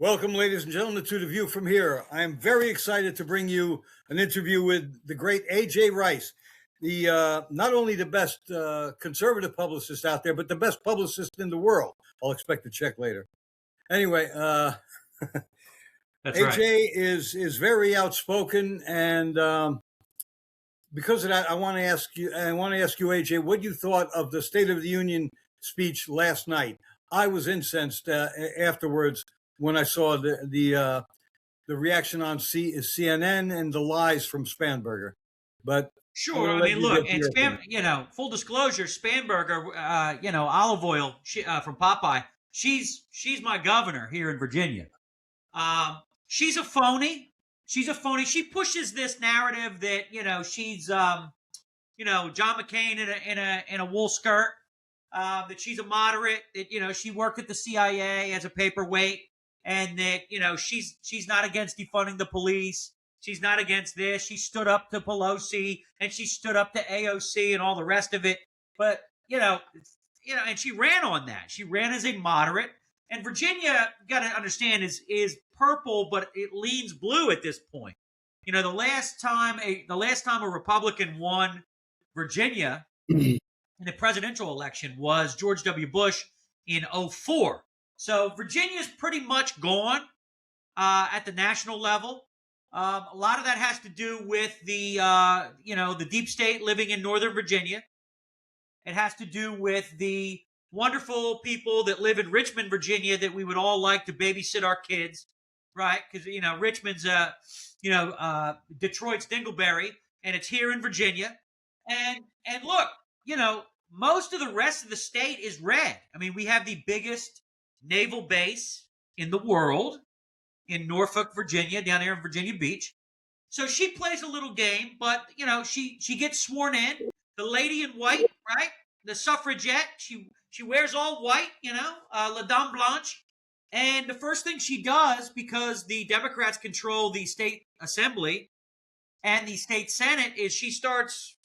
Welcome, ladies and gentlemen, to The View from Here. I am very excited to bring you an interview with the great A.J. Rice, the not only the best conservative publicist out there, but the best publicist in the world. I'll expect a check later. Anyway, That's AJ right. is very outspoken, and because of that, I want to ask you, AJ, what you thought of the State of the Union speech last night. I was incensed afterwards when I saw the reaction on CNN and the lies from Spanberger. But Sure. I mean, look, and full disclosure, Spanberger, olive oil from Popeye. She's my governor here in Virginia. She's a phony. She pushes this narrative that she's John McCain in a wool skirt. That she's a moderate. That she worked at the CIA as a paperweight, and that she's not against defunding the police. She's not against this. She stood up to Pelosi and she stood up to AOC and all the rest of it. But and she ran on that. She ran as a moderate. And Virginia, you got to understand, is purple, but it leans blue at this point. The last time a Republican won Virginia in the presidential election was George W. Bush in 2004. So Virginia's pretty much gone at the national level. A lot of that has to do with the deep state living in Northern Virginia. It has to do with the wonderful people that live in Richmond, Virginia, that we would all like to babysit our kids, right? Because Richmond's Detroit's Dingleberry, and it's here in Virginia. And look, most of the rest of the state is red. I mean, we have the biggest naval base in the world in Norfolk, Virginia, down there in Virginia Beach. So she plays a little game, but she gets sworn in. The lady in white, right? The suffragette. She wears all white, La Dame Blanche. And the first thing she does, because the Democrats control the state assembly and the state senate, is she starts,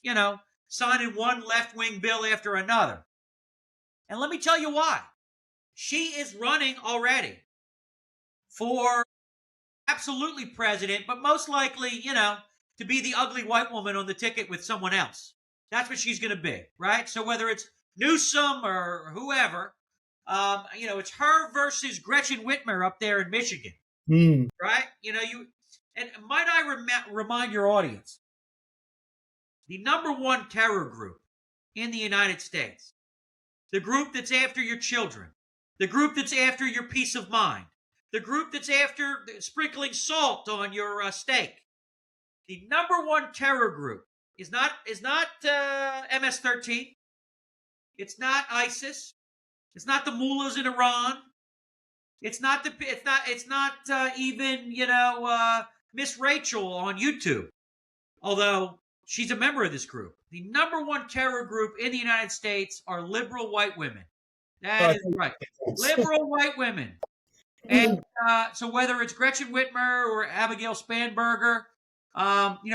signing one left-wing bill after another. And let me tell you why. She is running already for absolutely president, but most likely, to be the ugly white woman on the ticket with someone else. That's what she's going to be, right? So whether it's Newsom or whoever, it's her versus Gretchen Whitmer up there in Michigan, right? And might I remind your audience, the number one terror group in the United States, the group that's after your children, the group that's after your peace of mind, the group that's after sprinkling salt on your steak. The number one terror group is not MS-13. It's not ISIS. It's not the mullahs in Iran. It's not even Miss Rachel on YouTube, although she's a member of this group. The number one terror group in the United States are liberal white women. That is right, liberal white women. And so whether it's Gretchen Whitmer or Abigail Spanberger,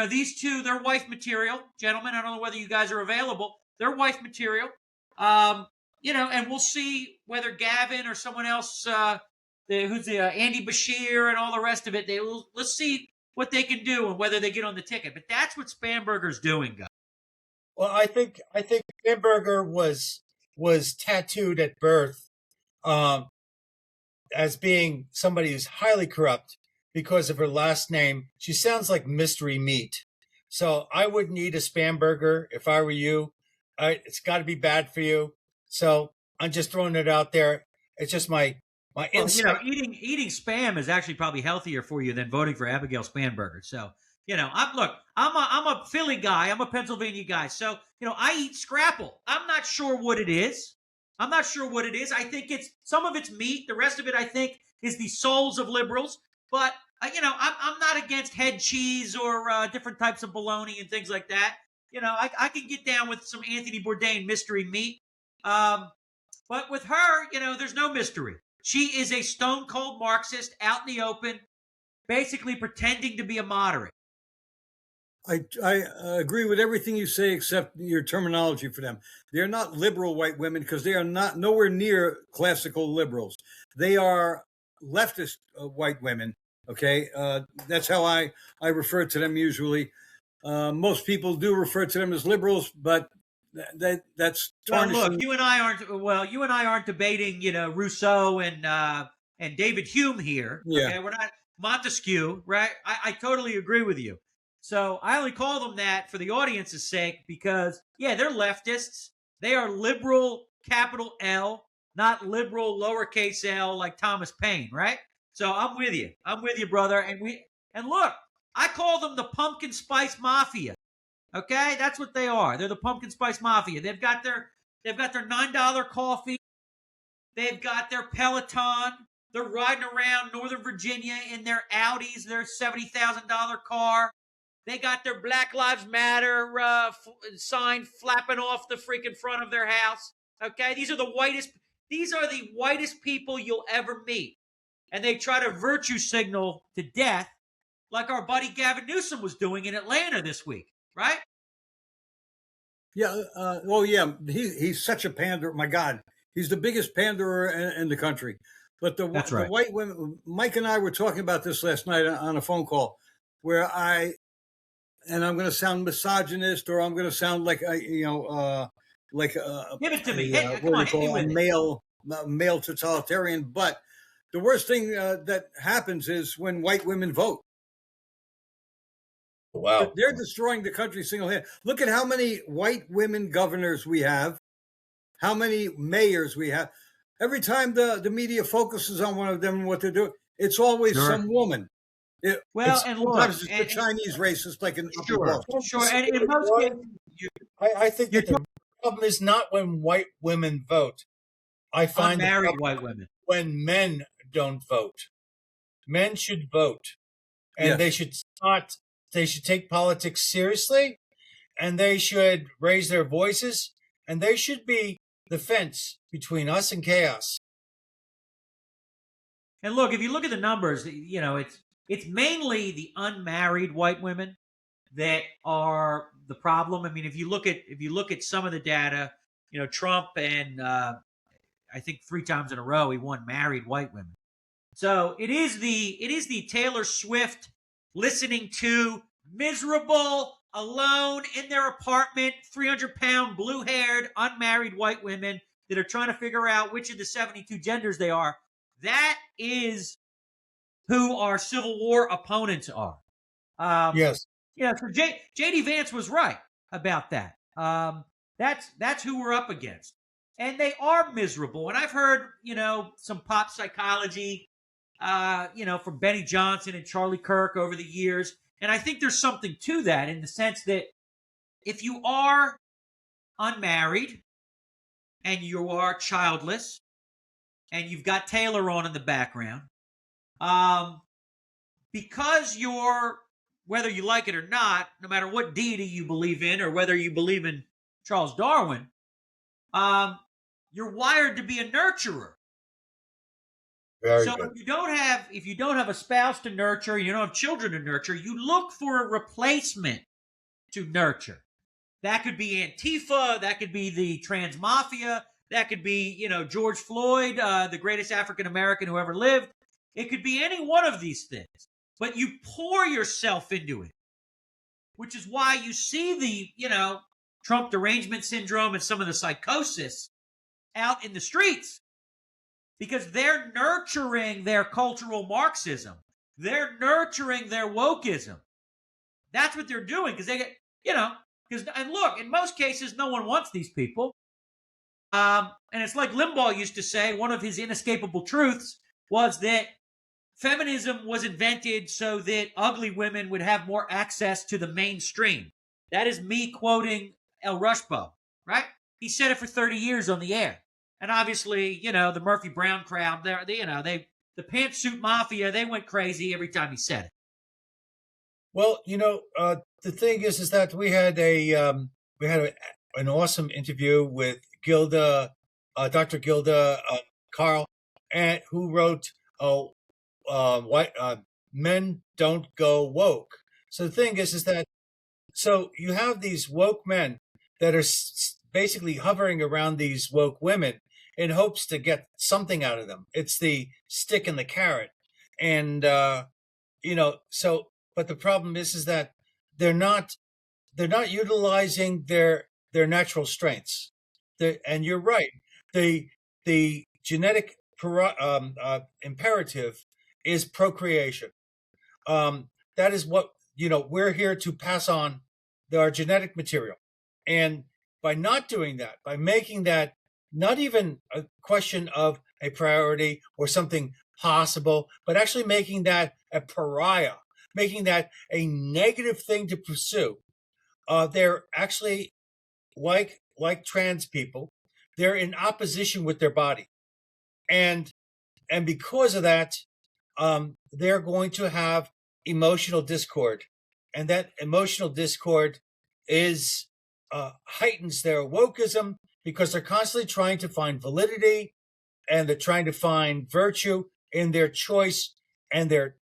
these two, they're wife material. Gentlemen, I don't know whether you guys are available. They're wife material. And we'll see whether Gavin or someone else, who's Andy Bashir and all the rest of it, let's see what they can do and whether they get on the ticket. But that's what Spanberger's doing, guys. Well, I think Spanberger was tattooed at birth as being somebody who's highly corrupt because of her last name. She sounds like mystery meat. So I wouldn't eat a Spanberger if I were you. It's got to be bad for you. So I'm just throwing it out there. It's just my insight. Eating spam is actually probably healthier for you than voting for Abigail Spanberger. So, I'm a Philly guy. I'm a Pennsylvania guy. So, I eat scrapple. I'm not sure what it is. I think some of it's meat. The rest of it, I think, is the souls of liberals. But, I'm not against head cheese or different types of bologna and things like that. I can get down with some Anthony Bourdain mystery meat. But with her, there's no mystery. She is a stone cold Marxist out in the open, basically pretending to be a moderate. I agree with everything you say except your terminology for them. They're not liberal white women because they are not nowhere near classical liberals. They are leftist white women. Okay, that's how I refer to them usually. Most people do refer to them as liberals, but that's tarnishing. Well, look, you and I aren't debating, Rousseau and David Hume here. Yeah. Okay, we're not Montesquieu, right? I totally agree with you. So I only call them that for the audience's sake because, yeah, they're leftists. They are liberal, capital L, not liberal, lowercase l, like Thomas Paine, right? So I'm with you. I'm with you, brother. And look, I call them the pumpkin spice mafia. Okay, that's what they are. They're the pumpkin spice mafia. They've got their $9 coffee. They've got their Peloton. They're riding around Northern Virginia in their Audis, their $70,000 car. They got their Black Lives Matter sign flapping off the freaking front of their house. Okay, these are the whitest people you'll ever meet. And they try to virtue signal to death like our buddy Gavin Newsom was doing in Atlanta this week, right? Yeah. Yeah. He's such a panderer. My God, he's the biggest panderer in the country. But the white women, Mike and I were talking about this last night on a phone call, where I'm going to sound misogynist, or I'm going to sound like give it to me. A male totalitarian. But the worst thing that happens is when white women vote. Wow. They're destroying the country single-handedly. Look at how many white women governors we have, how many mayors we have. Every time the media focuses on one of them and what they're doing, it's always some woman. Sometimes it's the Chinese racist, like in sure. And in most cases, I think that the problem is not when white women vote. I find unmarried white women when men don't vote. Men should vote, and they should not. They should take politics seriously, and they should raise their voices, and they should be the fence between us and chaos. And look, if you look at the numbers, it's mainly the unmarried white women that are the problem. I mean, if you look at some of the data, Trump and I think 3 times in a row he won married white women. So it is the Taylor Swift listening to miserable, alone in their apartment, 300-pound, blue-haired, unmarried white women that are trying to figure out which of the 72 genders they are. That is who our Civil War opponents are. Yes. Yeah, so J.D. Vance was right about that. That's who we're up against. And they are miserable. And I've heard, some pop psychology, from Benny Johnson and Charlie Kirk over the years. And I think there's something to that in the sense that if you are unmarried and you are childless and you've got Taylor on in the background, because you're, whether you like it or not, no matter what deity you believe in or whether you believe in Charles Darwin, you're wired to be a nurturer. Very so good. if you don't have a spouse to nurture, you don't have children to nurture, you look for a replacement to nurture. That could be Antifa, that could be the trans mafia, that could be, George Floyd, the greatest African American who ever lived. It could be any one of these things. But you pour yourself into it, which is why you see the, Trump derangement syndrome and some of the psychosis out in the streets. Because they're nurturing their cultural Marxism. They're nurturing their wokeism. That's what they're doing because they get, and look, in most cases, no one wants these people. And it's like Limbaugh used to say, one of his inescapable truths was that feminism was invented so that ugly women would have more access to the mainstream. That is me quoting El Rushbo, right? He said it for 30 years on the air. And obviously, the Murphy Brown crowd, the pantsuit mafia, they went crazy every time he said it. Well, the thing is that we had an awesome interview with Gilda, Dr. Gilda Carl, and who wrote Men Don't Go Woke. So the thing is that you have these woke men that are basically hovering around these woke women. in hopes to get something out of them. It's the stick and the carrot. And, but the problem is that they're not utilizing their natural strengths. And you're right. The genetic imperative is procreation. That is what, we're here to pass on our genetic material. And by not doing that, by making that not even a question of a priority or something possible, but actually making that a pariah, making that a negative thing to pursue, they're actually like trans people, they're in opposition with their body. And because of that, they're going to have emotional discord. And that emotional discord is heightens their wokeism, because they're constantly trying to find validity, and they're trying to find virtue in their choice, and they're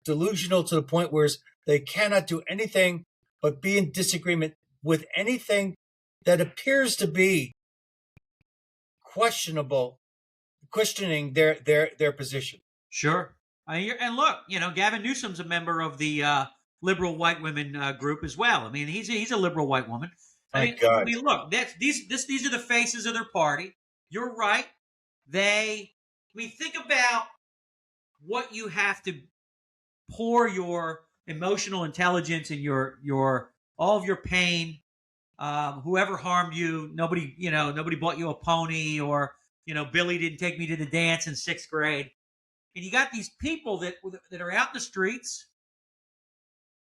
delusional to the point where they cannot do anything but be in disagreement with anything that appears to be questioning their position. Sure. And look, Gavin Newsom's a member of the liberal white women group as well. I mean, he's a liberal white woman. God. Look, these are the faces of their party. You're right. Think about what you have to pour your emotional intelligence and your all of your pain. Whoever harmed you, nobody bought you a pony, or Billy didn't take me to the dance in 6th grade. And you got these people that are out in the streets,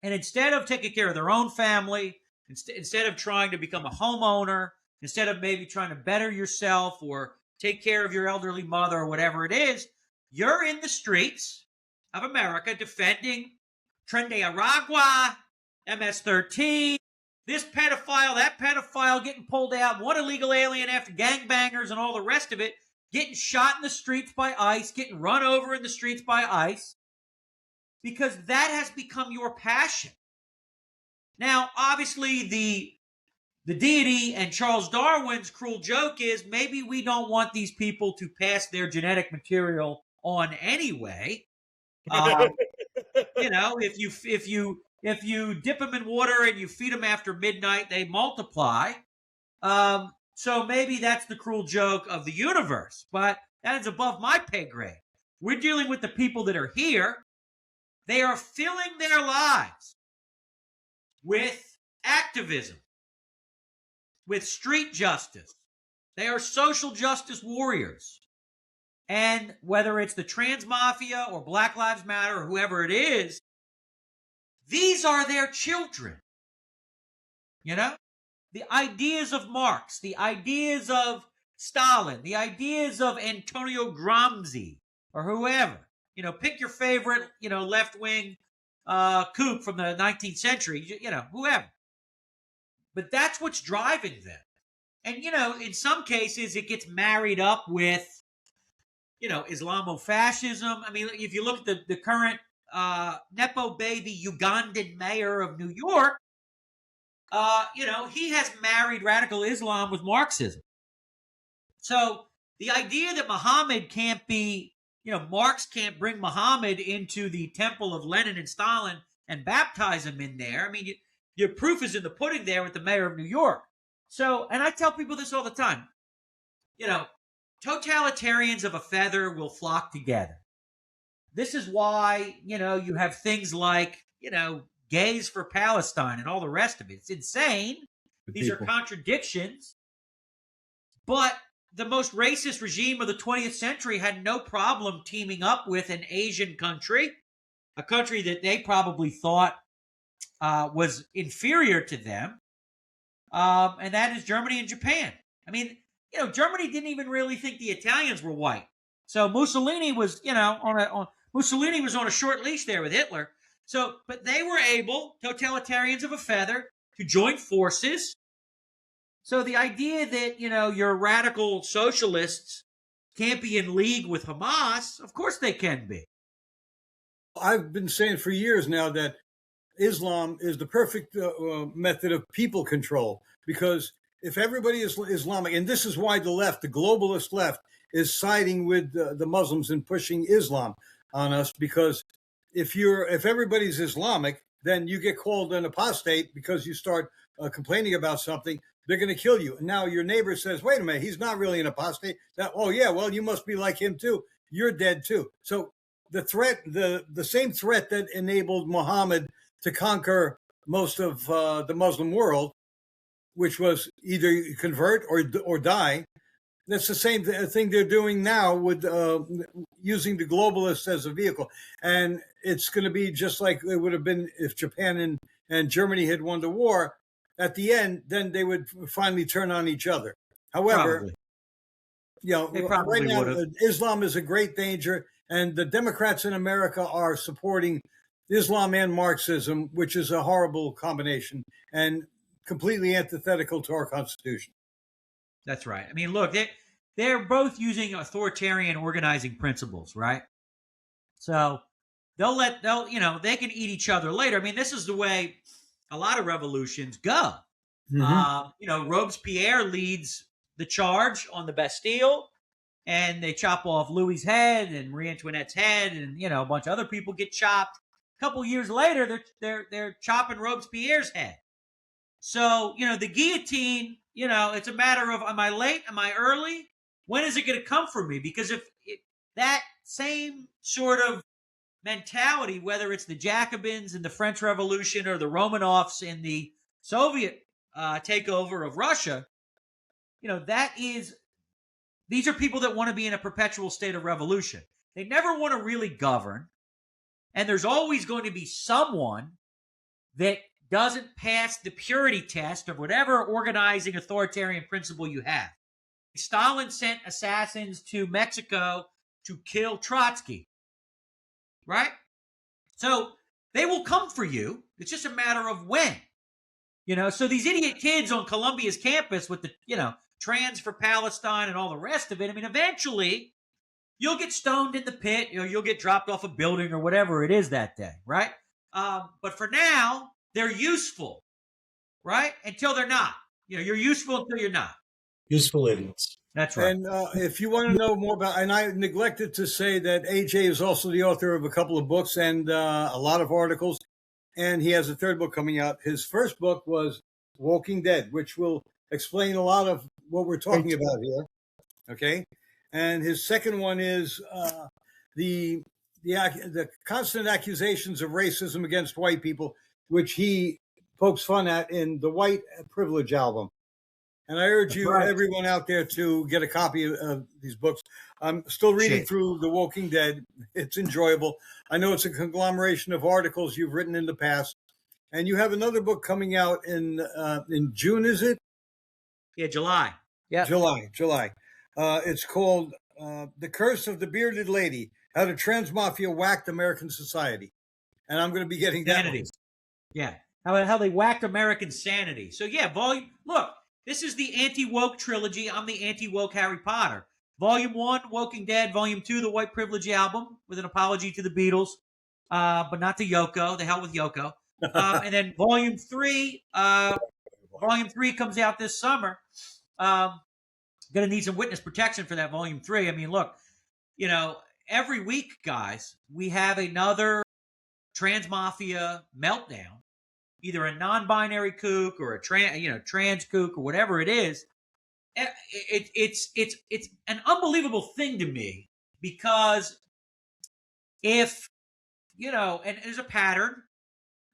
and instead of taking care of their own family, instead of trying to become a homeowner, instead of maybe trying to better yourself or take care of your elderly mother or whatever it is, you're in the streets of America defending Tren de Aragua, MS-13, this pedophile, that pedophile getting pulled out, one illegal alien after gangbangers and all the rest of it, getting shot in the streets by ICE, getting run over in the streets by ICE, because that has become your passion. Now, obviously, the deity and Charles Darwin's cruel joke is maybe we don't want these people to pass their genetic material on anyway. If you dip them in water and you feed them after midnight, they multiply. So maybe that's the cruel joke of the universe, but that is above my pay grade. We're dealing with the people that are here. They are filling their lives with activism, with street justice. They are social justice warriors. And whether it's the trans mafia or Black Lives Matter or whoever it is, these are their children. The ideas of Marx, the ideas of Stalin, the ideas of Antonio Gramsci or whoever. Pick your favorite, left-wing kook from the 19th century, whoever. But that's what's driving them. And, in some cases, it gets married up with, Islamofascism. I mean, if you look at the current Nepo baby Ugandan mayor of New York, he has married radical Islam with Marxism. So the idea that Muhammad can't be, Marx can't bring Muhammad into the temple of Lenin and Stalin and baptize him in there. I mean, your proof is in the pudding there with the mayor of New York. So, and I tell people this all the time, totalitarians of a feather will flock together. This is why, you have things like, gays for Palestine and all the rest of it. It's insane. These are contradictions. But the most racist regime of the 20th century had no problem teaming up with an Asian country, a country that they probably thought was inferior to them, and that is Germany and Japan. I mean, Germany didn't even really think the Italians were white. So Mussolini was, Mussolini was on a short leash there with Hitler. So, but they were able, totalitarians of a feather, to join forces. So the idea that, your radical socialists can't be in league with Hamas, of course they can be. I've been saying for years now that Islam is the perfect method of people control, because if everybody is Islamic, and this is why the left, the globalist left, is siding with the Muslims and pushing Islam on us, because if everybody's Islamic, then you get called an apostate because you start complaining about something. They're going to kill you. And now your neighbor says, wait a minute, he's not really an apostate. Oh, yeah, well, you must be like him too. You're dead too. So the threat, the same threat that enabled Muhammad to conquer most of the Muslim world, which was either convert or die, that's the same thing they're doing now with using the globalists as a vehicle. And it's going to be just like it would have been if Japan and Germany had won the war. At the end, then they would finally turn on each other. However, right now, Islam is a great danger, and the Democrats in America are supporting Islam and Marxism, which is a horrible combination and completely antithetical to our Constitution. That's right. I mean, look, they're both using authoritarian organizing principles, right? So they can eat each other later. I mean, this is the way a lot of revolutions go. Mm-hmm. Robespierre leads the charge on the Bastille, and they chop off Louis's head and Marie Antoinette's head, and a bunch of other people get chopped. A couple years later, they're chopping Robespierre's head. So the guillotine. It's a matter of, am I late? Am I early? When is it going to come for me? Because if that same sort of mentality, whether it's the Jacobins in the French Revolution or the Romanovs in the Soviet takeover of Russia, these are people that want to be in a perpetual state of revolution. They never want to really govern. And there's always going to be someone that doesn't pass the purity test of whatever organizing authoritarian principle you have. Stalin sent assassins to Mexico to kill Trotsky, right? So they will come for you. It's just a matter of when. So these idiot kids on Columbia's campus with the, Trans for Palestine and all the rest of it, I mean, eventually you'll get stoned in the pit, you'll get dropped off a building or whatever it is that day, right? But for now, they're useful, right? Until they're not. You're useful until you're not. Useful idiots. That's right. And if you want to know more about, and I neglected to say that AJ is also the author of a couple of books and a lot of articles, and he has a third book coming out. His first book was Walking Dead, which will explain a lot of what we're talking about here. Okay, and his second one is the constant accusations of racism against white people, which he pokes fun at in the White Privilege album. And I urge everyone out there to get a copy of these books. I'm still reading through The Walking Dead. It's enjoyable. I know it's a conglomeration of articles you've written in the past. And you have another book coming out in June, is it? Yeah, July. Yeah, July. It's called The Curse of the Bearded Lady, How the Trans Mafia Whacked American Society. And I'm going to be getting that one. Yeah, how they whacked American sanity. So yeah, look, this is the anti-woke trilogy. I'm the anti-woke Harry Potter. Volume 1, Walking Dead. Volume 2, The White Privilege album, with an apology to the Beatles, but not to Yoko. The hell with Yoko. And then Volume 3 comes out this summer. Going to need some witness protection for that Volume 3. I mean, look, every week, guys, we have another trans mafia meltdown, either a non-binary kook or a trans kook or whatever it is. It's an unbelievable thing to me, because if and there's a pattern,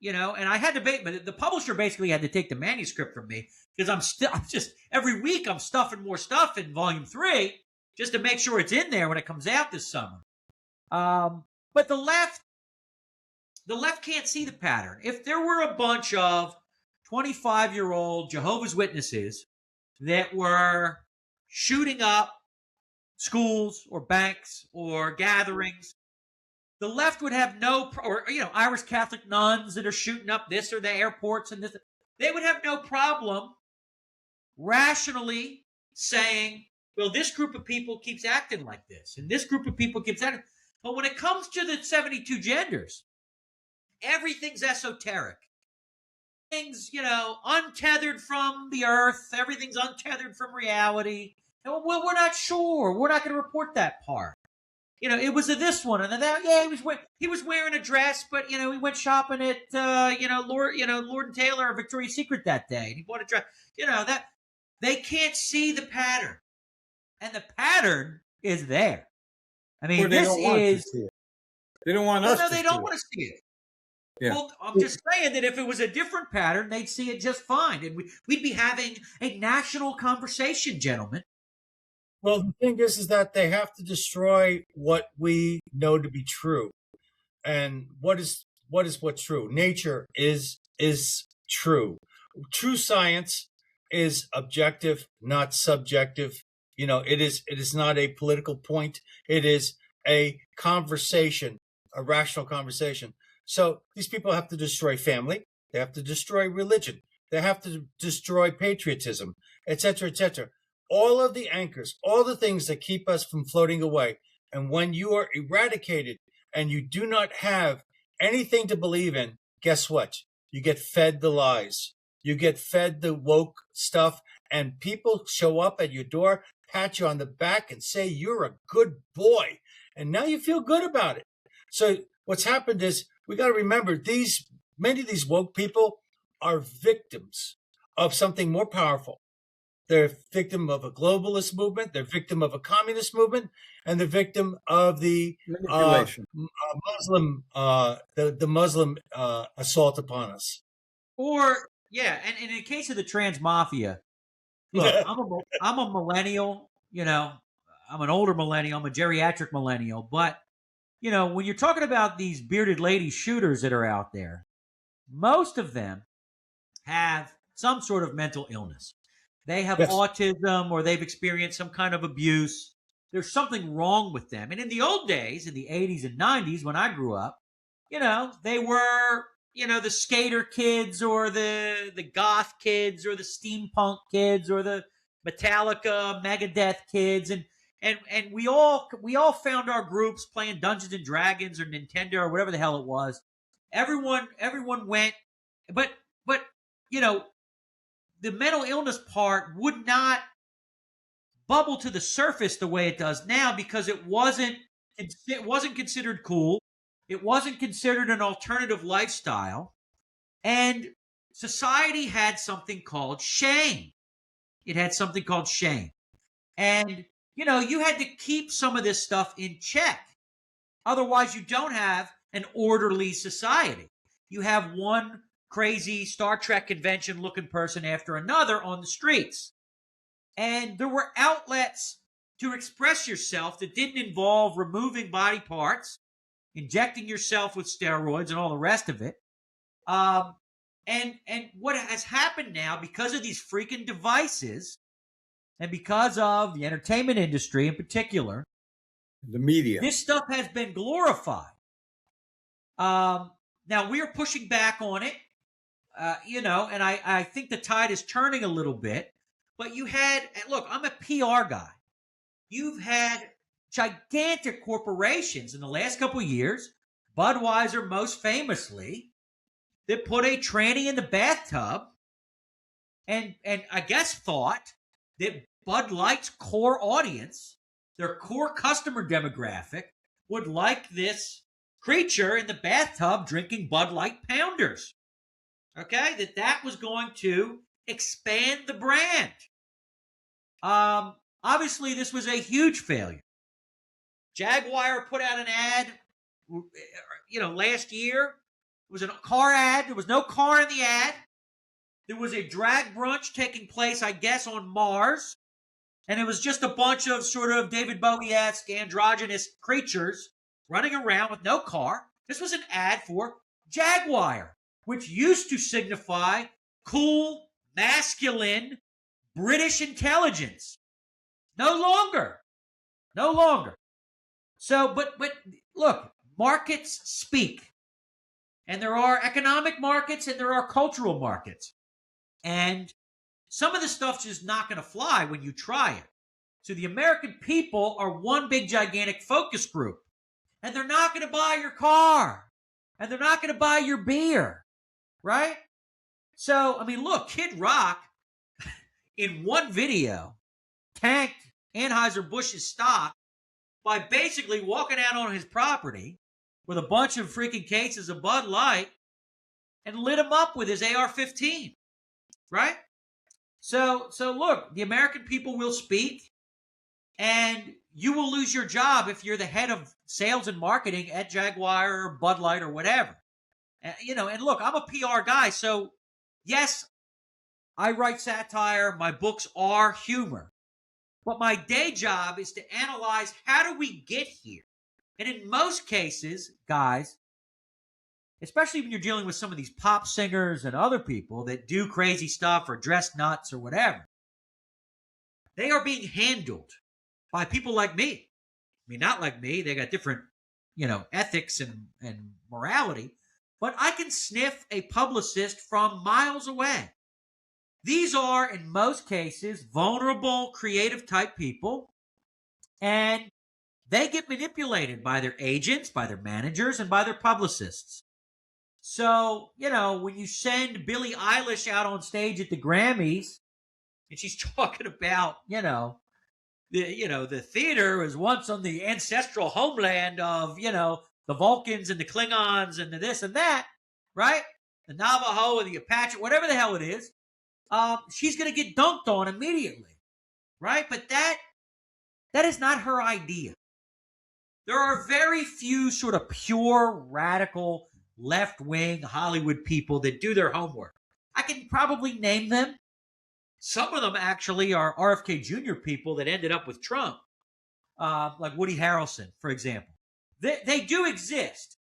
and I had to but the publisher basically had to take the manuscript from me, because I'm just every week I'm stuffing more stuff in Volume 3 just to make sure it's in there when it comes out this summer. But the left can't see the pattern. If there were a bunch of 25-year-old Jehovah's Witnesses that were shooting up schools or banks or gatherings, the left would have or Irish Catholic nuns that are shooting up this or the airports and this, they would have no problem rationally saying, well, this group of people keeps acting like this, and this group of people keeps acting. But when it comes to the 72 genders, everything's esoteric. everything's, untethered from the earth. Everything's untethered from reality. And, well, we're not sure. We're not going to report that part. It was this one and then that. Yeah, he was wearing a dress, but he went shopping at Lord and Taylor or Victoria's Secret that day, and he bought a dress. That they can't see the pattern, and the pattern is there. I mean, They don't want us. No, they don't want to see it. Yeah. Well, I'm just saying that if it was a different pattern, they'd see it just fine, and we'd be having a national conversation, gentlemen. Well, the thing is that they have to destroy what we know to be true. And what's true? Nature is true. True science is objective, not subjective. It is not a political point. It is a conversation, a rational conversation. So these people have to destroy family. They have to destroy religion. They have to destroy patriotism, etc., etc. All of the anchors, all the things that keep us from floating away. And when you are eradicated and you do not have anything to believe in, guess what? You get fed the lies. You get fed the woke stuff, and people show up at your door, pat you on the back and say, you're a good boy. And now you feel good about it. So what's happened is we got to remember many of these woke people are victims of something more powerful. They're victim of a globalist movement. They're victim of a communist movement, and they're victim of the Muslim assault upon us. And in the case of the trans mafia, look, I'm a millennial. I'm an older millennial. I'm a geriatric millennial. But when you're talking about these bearded lady shooters that are out there, most of them have some sort of mental illness. They have autism, or they've experienced some kind of abuse. There's something wrong with them. And in the old days, in the 80s and 90s, when I grew up, they were, the skater kids, or the goth kids, or the steampunk kids, or the Metallica, Megadeth kids. And we all found our groups playing Dungeons and Dragons or Nintendo or whatever the hell it was. Everyone went, but the mental illness part would not bubble to the surface the way it does now, because it wasn't considered cool. It wasn't considered an alternative lifestyle. And society had something called shame. It had something called shame. And, you had to keep some of this stuff in check. Otherwise, you don't have an orderly society. You have one crazy Star Trek convention looking person after another on the streets. And there were outlets to express yourself that didn't involve removing body parts, injecting yourself with steroids and all the rest of it. And what has happened now, because of these freaking devices, and because of the entertainment industry in particular, the media, this stuff has been glorified. Now we are pushing back on it. And I think the tide is turning a little bit. But look, I'm a PR guy. You've had gigantic corporations in the last couple of years, Budweiser most famously, that put a tranny in the bathtub and I guess thought that Bud Light's core audience, their core customer demographic, would like this creature in the bathtub drinking Bud Light Pounders. Okay, that was going to expand the brand. Obviously, this was a huge failure. Jaguar put out an ad, last year. It was a car ad. There was no car in the ad. There was a drag brunch taking place, I guess, on Mars. And it was just a bunch of sort of David Bowie-esque androgynous creatures running around with no car. This was an ad for Jaguar, which used to signify cool, masculine, British intelligence. No longer. So, but look, markets speak. And there are economic markets and there are cultural markets. And some of the stuff's just not going to fly when you try it. So the American people are one big gigantic focus group. And they're not going to buy your car. And they're not going to buy your beer. Right? So, I mean, look, Kid Rock in one video tanked Anheuser-Busch's stock by basically walking out on his property with a bunch of freaking cases of Bud Light and lit him up with his AR-15, right? So look, the American people will speak, and you will lose your job if you're the head of sales and marketing at Jaguar or Bud Light or whatever. And look, I'm a PR guy, so yes, I write satire. My books are humor. But my day job is to analyze, how do we get here? And in most cases, guys, especially when you're dealing with some of these pop singers and other people that do crazy stuff or dress nuts or whatever, they are being handled by people like me. I mean, not like me. They got different, ethics and morality. But I can sniff a publicist from miles away. These are, in most cases, vulnerable, creative type people. And they get manipulated by their agents, by their managers, and by their publicists. So, when you send Billie Eilish out on stage at the Grammys, and she's talking about, the theater was once on the ancestral homeland of, the Vulcans and the Klingons and the this and that, right? The Navajo and the Apache, whatever the hell it is, she's going to get dunked on immediately, right? But that is not her idea. There are very few sort of pure, radical, left-wing Hollywood people that do their homework. I can probably name them. Some of them actually are RFK Jr. people that ended up with Trump, like Woody Harrelson, for example. They do exist.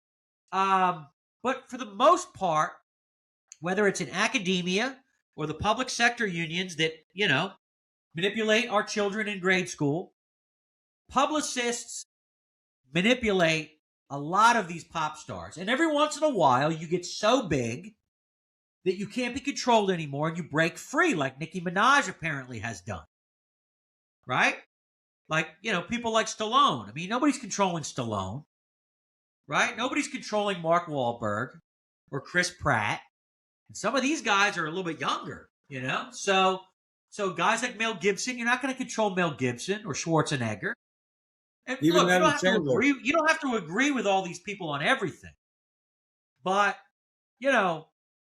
But for the most part, whether it's in academia or the public sector unions that, manipulate our children in grade school, publicists manipulate a lot of these pop stars. And every once in a while, you get so big that you can't be controlled anymore and you break free, like Nicki Minaj apparently has done. Right? Like, people like Stallone. I mean, nobody's controlling Stallone. Right? Nobody's controlling Mark Wahlberg or Chris Pratt. And some of these guys are a little bit younger, So guys like Mel Gibson, you're not going to control Mel Gibson or Schwarzenegger. And Even look, Adam you don't have to agree with all these people on everything. But,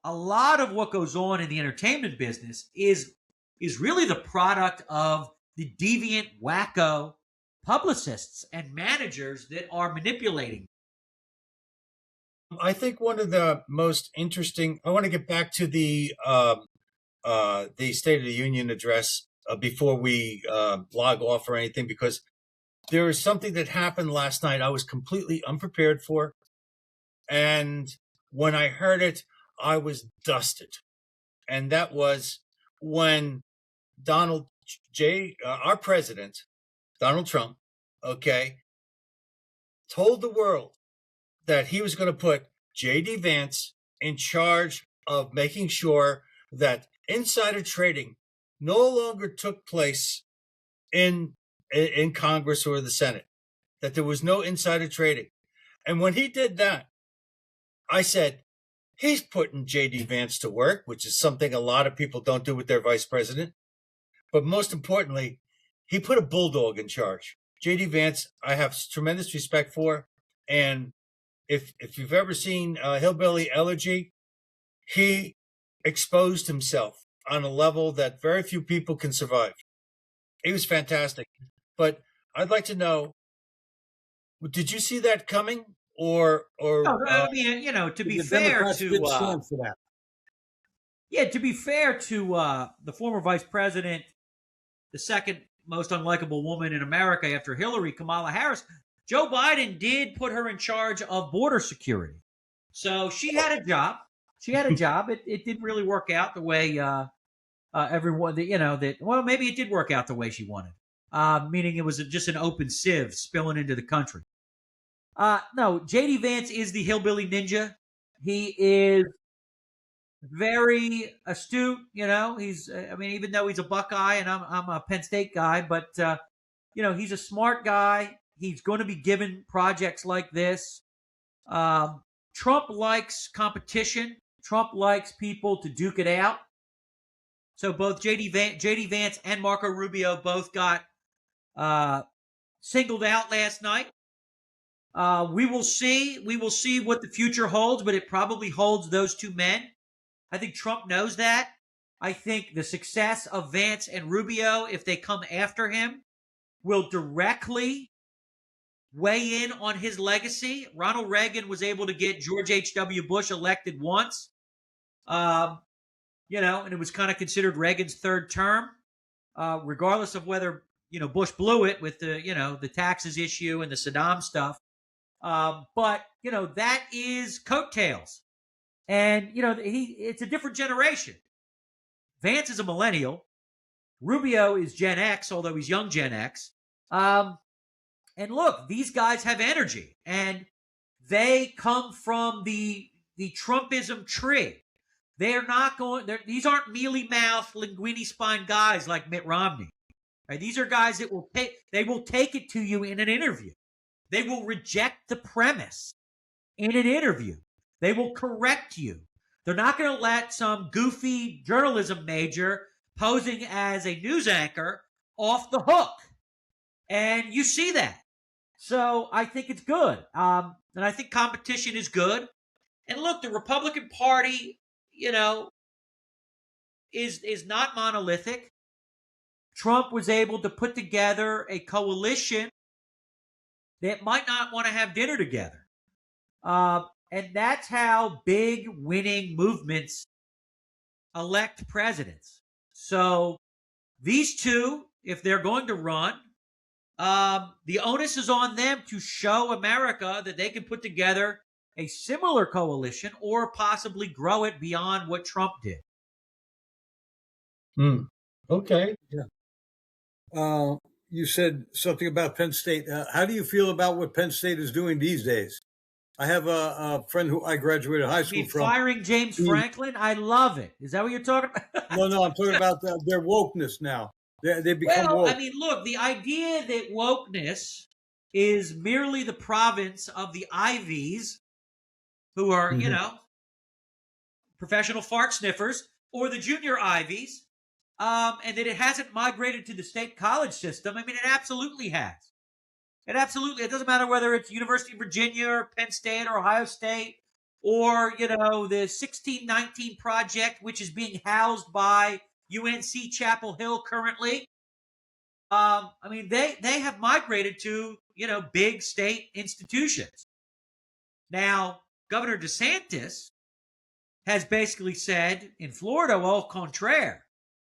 a lot of what goes on in the entertainment business is really the product of the deviant, wacko publicists and managers that are manipulating. I think one of the most interesting, I want to get back to the State of the Union address before we log off or anything, because there is something that happened last night I was completely unprepared for. And when I heard it, I was dusted. And that was when our president, Donald Trump, told the world that he was going to put J.D. Vance in charge of making sure that insider trading no longer took place in Congress or the Senate, that there was no insider trading. And when he did that, I said, he's putting J.D. Vance to work, which is something a lot of people don't do with their vice president. But most importantly, he put a bulldog in charge. J.D. Vance, I have tremendous respect for. And if you've ever seen Hillbilly Elegy, he exposed himself on a level that very few people can survive. He was fantastic. But I'd like to know, did you see that coming? Or no, I mean, to be fair to to be fair to the former vice president, the second most unlikable woman in America after Hillary, Kamala Harris, Joe Biden did put her in charge of border security. So she had a job. It didn't really work out the way everyone well, maybe it did work out the way she wanted. Meaning it was just an open sieve spilling into the country. No, J.D. Vance is the hillbilly ninja. He is very astute. He's, even though he's a Buckeye and I'm a Penn State guy, but, he's a smart guy. He's going to be given projects like this. Trump likes competition. Trump likes people to duke it out. So both J.D. Vance and Marco Rubio both got singled out last night. We will see. We will see what the future holds, but it probably holds those two men. I think Trump knows that. I think the success of Vance and Rubio, if they come after him, will directly weigh in on his legacy. Ronald Reagan was able to get George H.W. Bush elected once, and it was kind of considered Reagan's third term, regardless of whether, Bush blew it with the taxes issue and the Saddam stuff. But that is coattails. And, it's a different generation. Vance is a millennial. Rubio is Gen X, although he's young Gen X. And look, these guys have energy, and they come from the Trumpism tree. They're not these aren't mealy-mouthed, linguini-spine guys like Mitt Romney. Right? These are guys that will take it to you in an interview. They will reject the premise in an interview. They will correct you. They're not going to let some goofy journalism major posing as a news anchor off the hook. And you see that. So I think it's good. And I think competition is good. And look, the Republican Party, is not monolithic. Trump was able to put together a coalition that might not want to have dinner together. And that's how big winning movements elect presidents. So these two, if they're going to run, the onus is on them to show America that they can put together a similar coalition or possibly grow it beyond what Trump did. Okay. Yeah. You said something about Penn State. How do you feel about what Penn State is doing these days? I have a friend who I graduated high school from. Firing James Franklin? I love it. Is that what you're talking about? No, I'm talking about their wokeness now. They become woke. I mean, look, the idea that wokeness is merely the province of the Ivies, who are, professional fart sniffers, or the junior Ivies, and that it hasn't migrated to the state college system. I mean, it absolutely has. It doesn't matter whether it's University of Virginia or Penn State or Ohio State or, the 1619 Project, which is being housed by UNC Chapel Hill currently. I mean, they have migrated to, big state institutions. Now, Governor DeSantis has basically said in Florida, au contraire.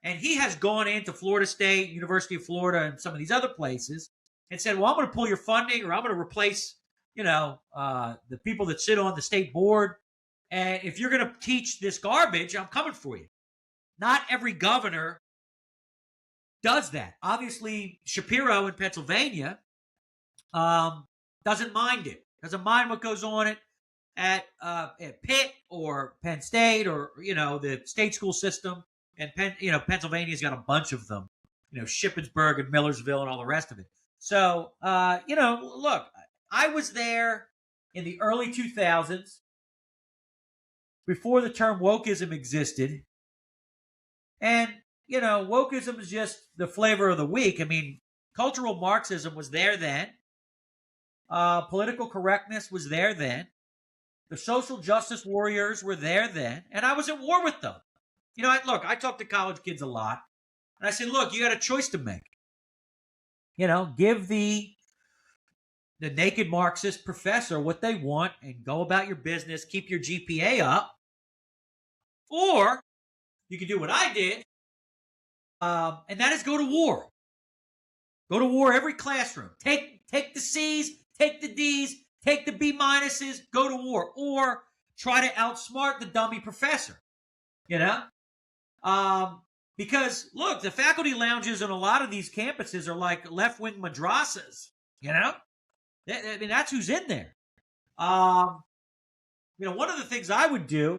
And he has gone into Florida State, University of Florida, and some of these other places and said, well, I'm going to pull your funding, or I'm going to replace, the people that sit on the state board. And if you're going to teach this garbage, I'm coming for you. Not every governor does that. Obviously, Shapiro in Pennsylvania doesn't mind it. Doesn't mind what goes on at Pitt or Penn State or, the state school system. And Pennsylvania's got a bunch of them, Shippensburg and Millersville and all the rest of it. So, look, I was there in the early 2000s before the term wokeism existed. And, wokeism is just the flavor of the week. I mean, cultural Marxism was there then. Political correctness was there then. The social justice warriors were there then. And I was at war with them. I talk to college kids a lot. And I say, look, you got a choice to make. Give the naked Marxist professor what they want and go about your business, keep your GPA up. Or you can do what I did, and that is go to war. Go to war every classroom. Take the C's, take the D's, take the B minuses, go to war. Or try to outsmart the dummy professor, Because, look, the faculty lounges on a lot of these campuses are like left-wing madrasas, I mean, that's who's in there. One of the things I would do,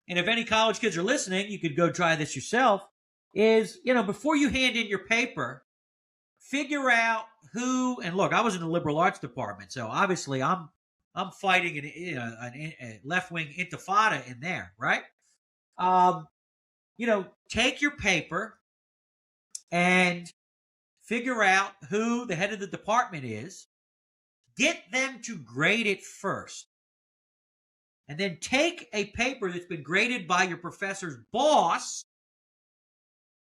and if any college kids are listening, you could go try this yourself, is, before you hand in your paper, figure out who, and look, I was in the liberal arts department, so obviously I'm I'm fighting a left-wing intifada in there, right? Take your paper and figure out who the head of the department is. Get them to grade it first. And then take a paper that's been graded by your professor's boss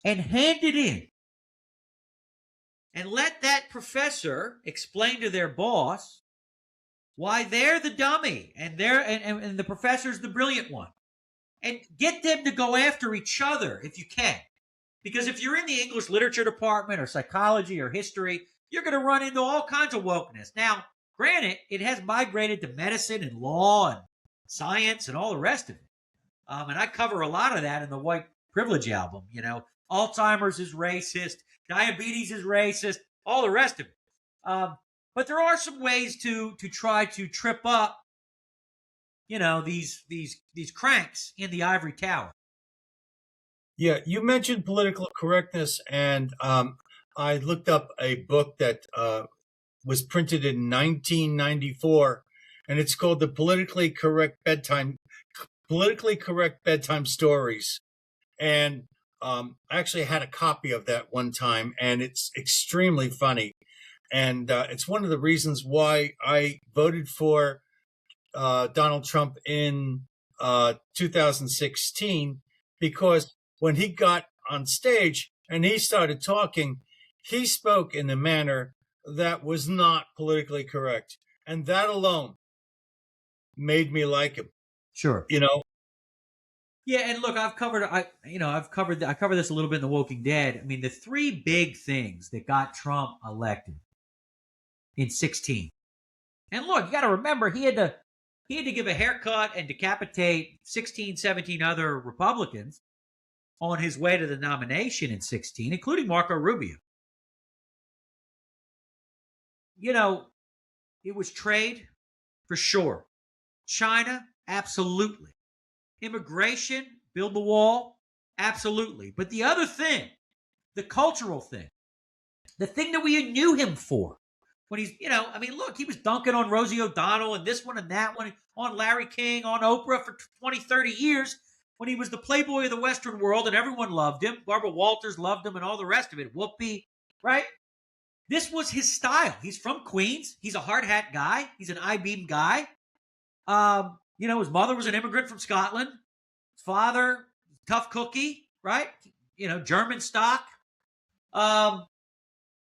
and hand it in. And let that professor explain to their boss why they're the dummy and the professor's the brilliant one. And get them to go after each other if you can. Because if you're in the English literature department or psychology or history, you're going to run into all kinds of wokeness. Now, granted, it has migrated to medicine and law and science and all the rest of it. And I cover a lot of that in the White Privilege album. Alzheimer's is racist, diabetes is racist, all the rest of it. But there are some ways to try to trip up, these cranks in the ivory tower. Yeah, you mentioned political correctness, and I looked up a book that was printed in 1994, and it's called The Politically Correct Bedtime Stories. And I actually had a copy of that one time, and it's extremely funny. And it's one of the reasons why I voted for Donald Trump in 2016, because when he got on stage and he started talking, he spoke in a manner that was not politically correct. And that alone made me like him. Sure. Yeah, and look, I cover this a little bit in The Walking Dead. I mean, the three big things that got Trump elected in 16. And look, you got to remember, he had to give a haircut and decapitate 16, 17 other Republicans on his way to the nomination in 16, including Marco Rubio. It was trade, for sure. China, absolutely. Immigration, build the wall, absolutely. But the other thing, the cultural thing, the thing that we knew him for, when he's, look, he was dunking on Rosie O'Donnell and this one and that one, on Larry King, on Oprah for 20, 30 years, when he was the playboy of the Western world and everyone loved him. Barbara Walters loved him and all the rest of it. Whoopi, right? This was his style. He's from Queens. He's a hard hat guy. He's an I-beam guy. His mother was an immigrant from Scotland. His father, tough cookie, right? German stock. And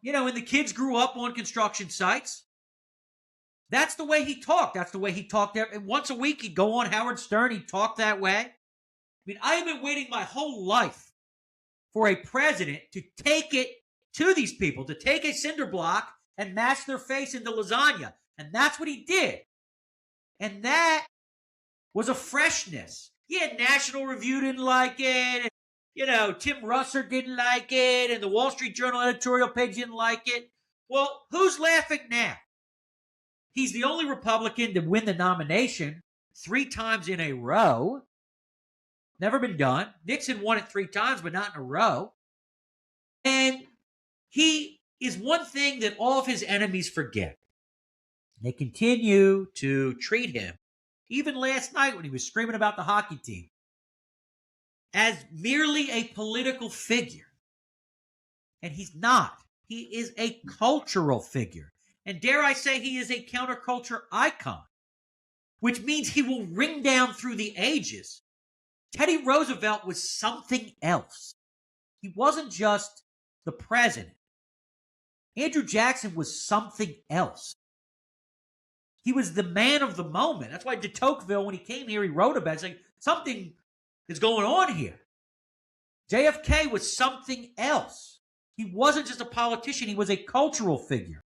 the kids grew up on construction sites. That's the way he talked. That's the way he talked. And once a week, he'd go on Howard Stern. He'd talk that way. I've been waiting my whole life for a president to take it to these people, to take a cinder block and mash their face into lasagna. And that's what he did. And that was a freshness. Yeah, National Review didn't like it. Tim Russer didn't like it. And the Wall Street Journal editorial page didn't like it. Well, who's laughing now? He's the only Republican to win the nomination 3 times in a row. Never been done. Nixon won it 3 times, but not in a row. And he is one thing that all of his enemies forget. They continue to treat him, even last night when he was screaming about the hockey team, as merely a political figure. And he's not. He is a cultural figure. And dare I say he is a counterculture icon, which means he will ring down through the ages. Teddy Roosevelt was something else. He wasn't just the president. Andrew Jackson was something else. He was the man of the moment. That's why de Tocqueville, when he came here, he wrote about it, saying something is going on here. JFK was something else. He wasn't just a politician. He was a cultural figure.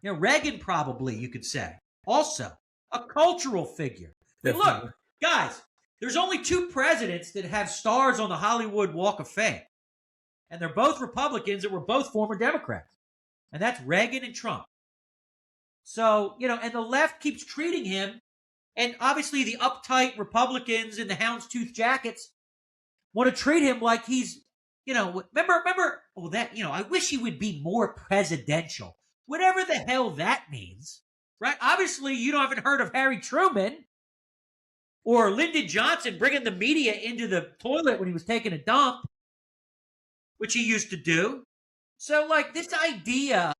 Reagan probably, you could say, also a cultural figure. But look, guys, there's only 2 presidents that have stars on the Hollywood Walk of Fame. And they're both Republicans that were both former Democrats. And that's Reagan and Trump. So, and the left keeps treating him, and obviously the uptight Republicans in the houndstooth jackets want to treat him like he's, remember, I wish he would be more presidential. Whatever the hell that means. right? Obviously, you haven't heard of Harry Truman or Lyndon Johnson bringing the media into the toilet when he was taking a dump, which he used to do. So, like, this idea,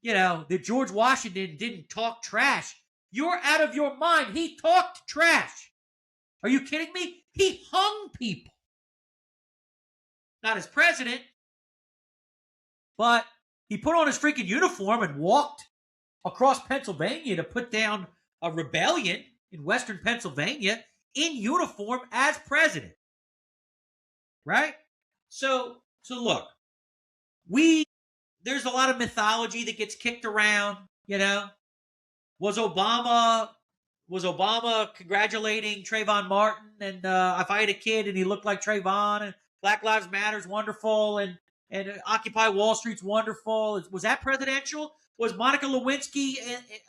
that George Washington didn't talk trash, you're out of your mind. He talked trash. Are you kidding me? He hung people. Not as president, but he put on his freaking uniform and walked across Pennsylvania to put down a rebellion in Western Pennsylvania in uniform as president. Right? So look, there's a lot of mythology that gets kicked around, Was Obama congratulating Trayvon Martin and if I had a kid and he looked like Trayvon and Black Lives Matter is wonderful and Occupy Wall Street's wonderful. Was that presidential? Was Monica Lewinsky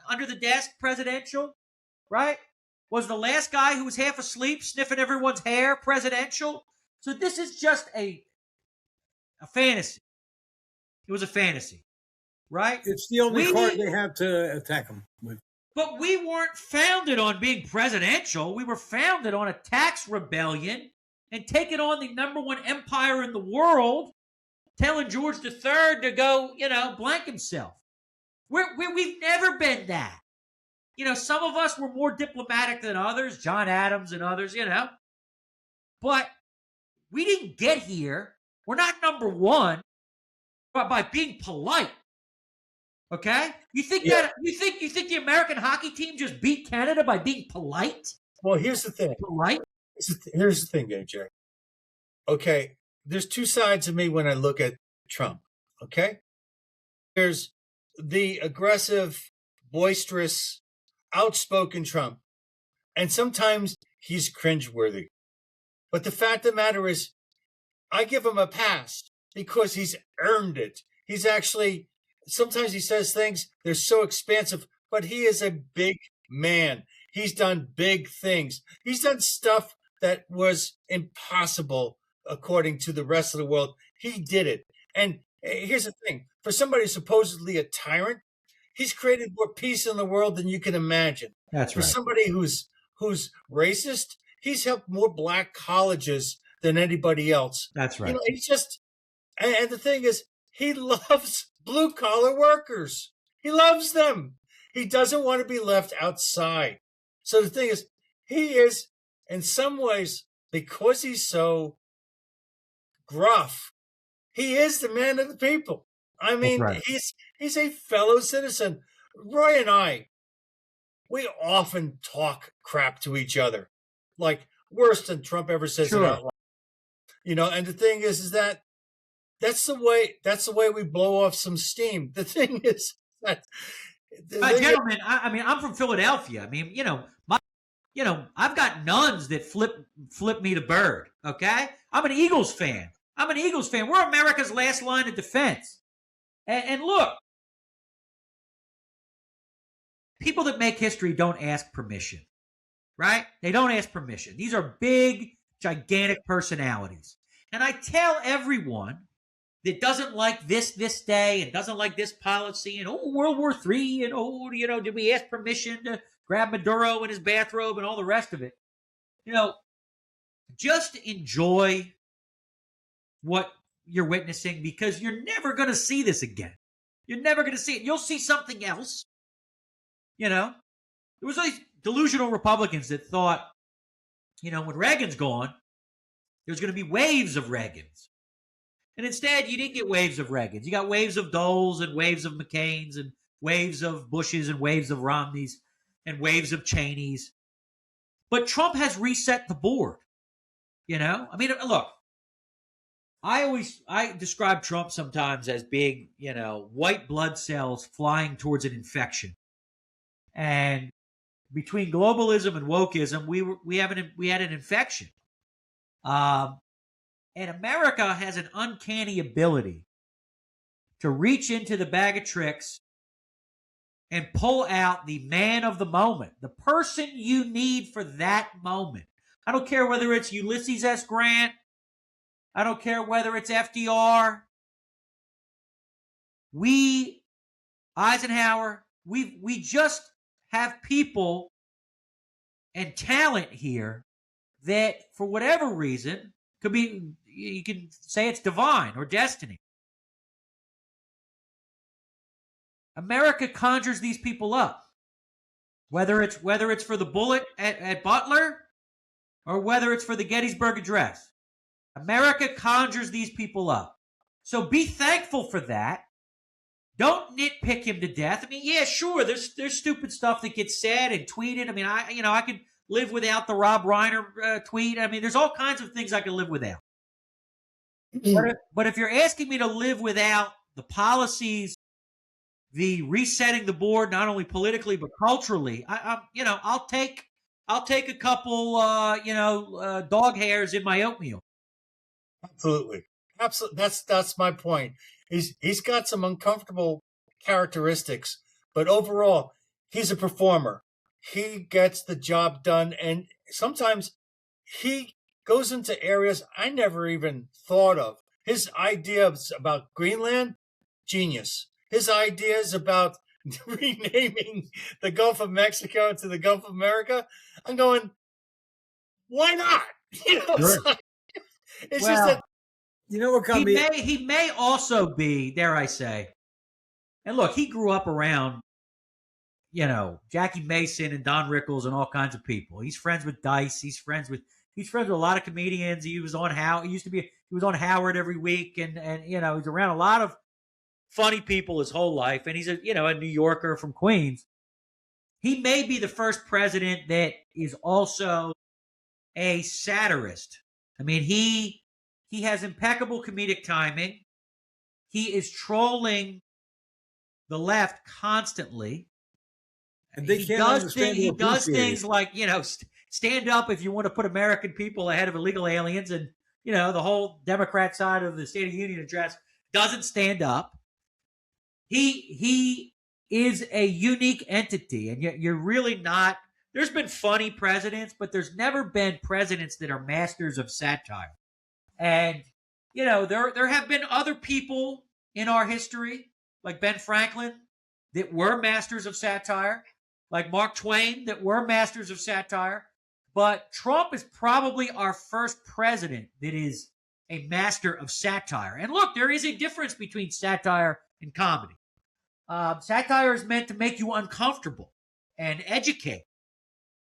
under the desk presidential? Right? Was the last guy who was half asleep sniffing everyone's hair presidential? So this is just a fantasy. It was a fantasy, right? It's the only card they have to attack him with. But we weren't founded on being presidential. We were founded on a tax rebellion and taking on the number one empire in the world, telling George III to go, blank himself. We've never been that. Some of us were more diplomatic than others, John Adams and others, But we didn't get here. We're not number one by being polite. Okay? You think the American hockey team just beat Canada by being polite? Well, here's the thing. Polite? Here's the thing, AJ. Okay, there's two sides of me when I look at Trump. Okay? There's the aggressive, boisterous, outspoken Trump. And sometimes he's cringeworthy. But the fact of the matter is, I give him a pass because he's earned it. He's actually, sometimes he says things, they're so expansive, but he is a big man. He's done big things. He's done stuff that was impossible according to the rest of the world. He did it. And here's the thing. For somebody supposedly a tyrant, he's created more peace in the world than you can imagine. That's right. For somebody who's racist, he's helped more black colleges than anybody else. That's right. He's just, and the thing is, he loves blue collar workers. He loves them. He doesn't want to be left outside. So the thing is, he is, in some ways, because he's so gruff, he is the man of the people. I mean, right. He's a fellow citizen. Roy and I, we often talk crap to each other, like worse than Trump ever says it out loud. And the thing is that that's the way we blow off some steam. The thing is that, gentlemen, I'm from Philadelphia. I've got nuns that flip me the bird. Okay, I'm an Eagles fan. We're America's last line of defense. And look, people that make history don't ask permission, right? They don't ask permission. These are big, gigantic personalities. And I tell everyone that doesn't like this day and doesn't like this policy and, World War III and, did we ask permission to grab Maduro in his bathrobe and all the rest of it? Just enjoy what you're witnessing because you're never going to see this again. You're never going to see it. You'll see something else. There was these delusional Republicans that thought, when Reagan's gone, there's going to be waves of Reagans. And instead, you didn't get waves of Reagans. You got waves of Doles and waves of McCains and waves of Bushes and waves of Romneys and waves of Cheneys. But Trump has reset the board. Look, I describe Trump sometimes as big, white blood cells flying towards an infection. And between globalism and wokeism, we had an infection. And America has an uncanny ability to reach into the bag of tricks and pull out the man of the moment, the person you need for that moment. I don't care whether it's Ulysses S. Grant. I don't care whether it's FDR. Eisenhower, we just have people and talent here that, for whatever reason, could be, you can say it's divine or destiny. America conjures these people up, whether it's for the bullet at Butler or whether it's for the Gettysburg Address. America conjures these people up. So be thankful for that. Don't nitpick him to death. I mean, yeah, sure, there's stupid stuff that gets said and tweeted. I mean, I could live without the Rob Reiner tweet. I mean, there's all kinds of things I can live without. But if you're asking me to live without the policies, the resetting the board, not only politically but culturally, I'll take a couple, dog hairs in my oatmeal. Absolutely. That's my point. He's got some uncomfortable characteristics, but overall, he's a performer. He gets the job done, and sometimes he goes into areas I never even thought of. His ideas about Greenland, genius. His ideas about renaming the Gulf of Mexico to the Gulf of America, I'm going, why not? Sure. It's just that. You know what got me? He may also be, dare I say, and look, he grew up around, Jackie Mason and Don Rickles and all kinds of people. He's friends with Dice. He's friends with a lot of comedians. He was on he was on Howard every week, and he's around a lot of funny people his whole life. And he's a New Yorker from Queens. He may be the first president that is also a satirist. I mean, he has impeccable comedic timing. He is trolling the left constantly. And he does things like, stand up if you want to put American people ahead of illegal aliens. And, the whole Democrat side of the State of the Union address doesn't stand up. He is a unique entity. And you're really not. There's been funny presidents, but there's never been presidents that are masters of satire. And, there have been other people in our history, like Ben Franklin, that were masters of satire, like Mark Twain, that were masters of satire. But Trump is probably our first president that is a master of satire. And look, there is a difference between satire and comedy. Satire is meant to make you uncomfortable and educate,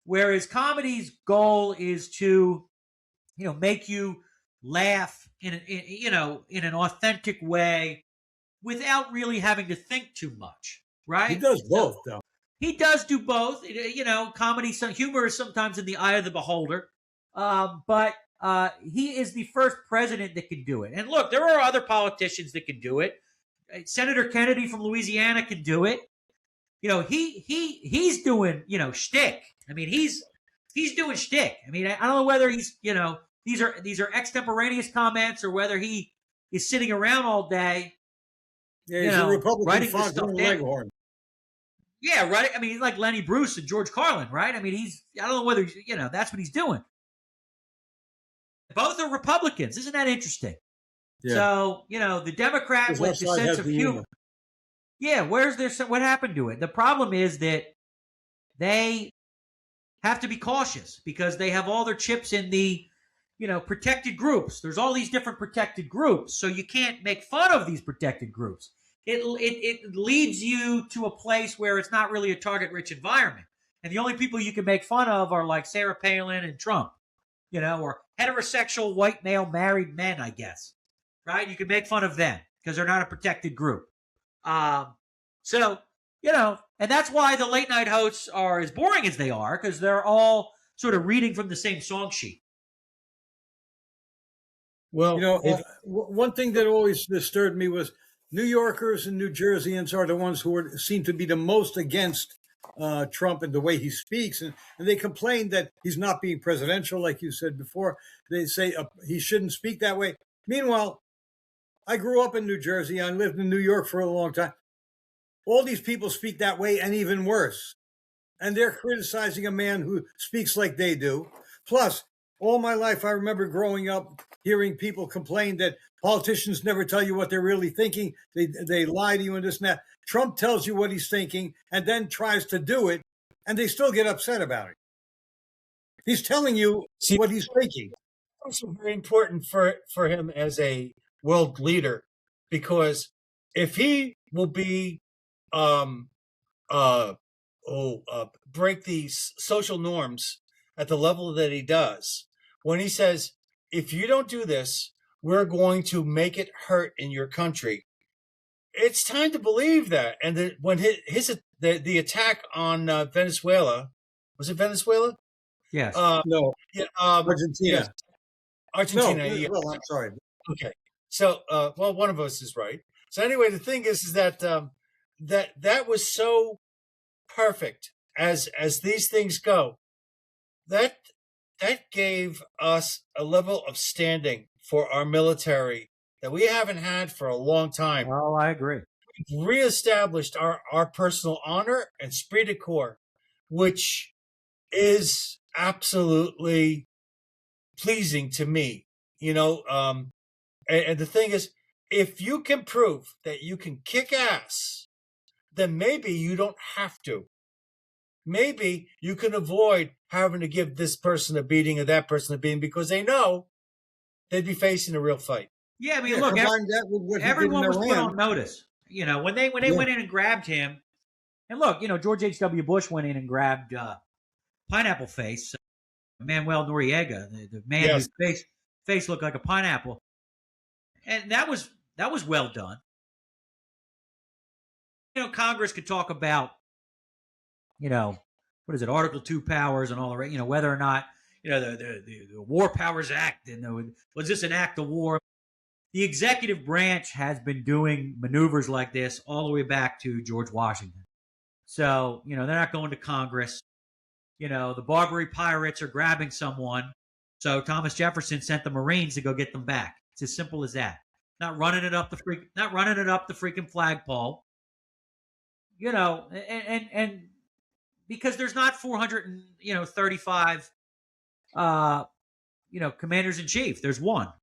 whereas comedy's goal is to, make you laugh in an authentic way without really having to think too much, right? He does both, though. He does do both. Comedy, humor is sometimes in the eye of the beholder, but he is the first president that can do it. And look, there are other politicians that can do it. Senator Kennedy from Louisiana can do it. He's doing shtick. I mean, he's doing shtick. I mean, I don't know whether he's these are extemporaneous comments or whether he is sitting around all day. Yeah, he's a Republican Foghorn Leghorn. Yeah, right. I mean, he's like Lenny Bruce and George Carlin, right? I mean, I don't know whether that's what he's doing. Both are Republicans. Isn't that interesting? Yeah. So, the Democrat with the sense of humor. Yeah, what happened to it? The problem is that they have to be cautious because they have all their chips in the, protected groups. There's all these different protected groups. So you can't make fun of these protected groups. It leads you to a place where it's not really a target-rich environment. And the only people you can make fun of are like Sarah Palin and Trump, or heterosexual white male married men, I guess. Right? You can make fun of them because they're not a protected group. And that's why the late night hosts are as boring as they are, because they're all sort of reading from the same song sheet. Well, one thing that always disturbed me was New Yorkers and New Jerseyans are the ones who seem to be the most against Trump and the way he speaks. And they complain that he's not being presidential, like you said before. They say he shouldn't speak that way. Meanwhile, I grew up in New Jersey. I lived in New York for a long time. All these people speak that way and even worse. And they're criticizing a man who speaks like they do. Plus, all my life, I remember growing up hearing people complain that politicians never tell you what they're really thinking. They lie to you and this and that. Trump tells you what he's thinking and then tries to do it, and they still get upset about it. He's telling you what he's thinking. It's also very important for him as a world leader, because if he will be break these social norms at the level that he does, when he says, if you don't do this, we're going to make it hurt in your country, it's time to believe that. And when the attack on Venezuela, was it Venezuela? Yes. No. Yeah, Argentina. Yes. Argentina. No, yeah. well, I'm sorry. Okay. So, well, one of us is right. So anyway, the thing is that that was so perfect as these things go. That gave us a level of standing for our military that we haven't had for a long time. Oh, I agree. We've reestablished our personal honor and esprit de corps, which is absolutely pleasing to me. And the thing is, if you can prove that you can kick ass, then maybe you don't have to. Maybe you can avoid having to give this person a beating or that person a beating, because they know they'd be facing a real fight. Yeah, I mean, look, everyone was put on notice. When they went in and grabbed him, and look, George H.W. Bush went in and grabbed Pineapple Face, Manuel Noriega, the man whose face looked like a pineapple, and that was well done. Congress could talk about, what is it, Article 2 powers and all the right, whether or not, the War Powers Act, and was this an act of war? The executive branch has been doing maneuvers like this all the way back to George Washington. So, they're not going to Congress. The Barbary pirates are grabbing someone. So Thomas Jefferson sent the Marines to go get them back. It's as simple as that. Not running it up the freaking flagpole. And because there's not 435 commanders in chief. There's one.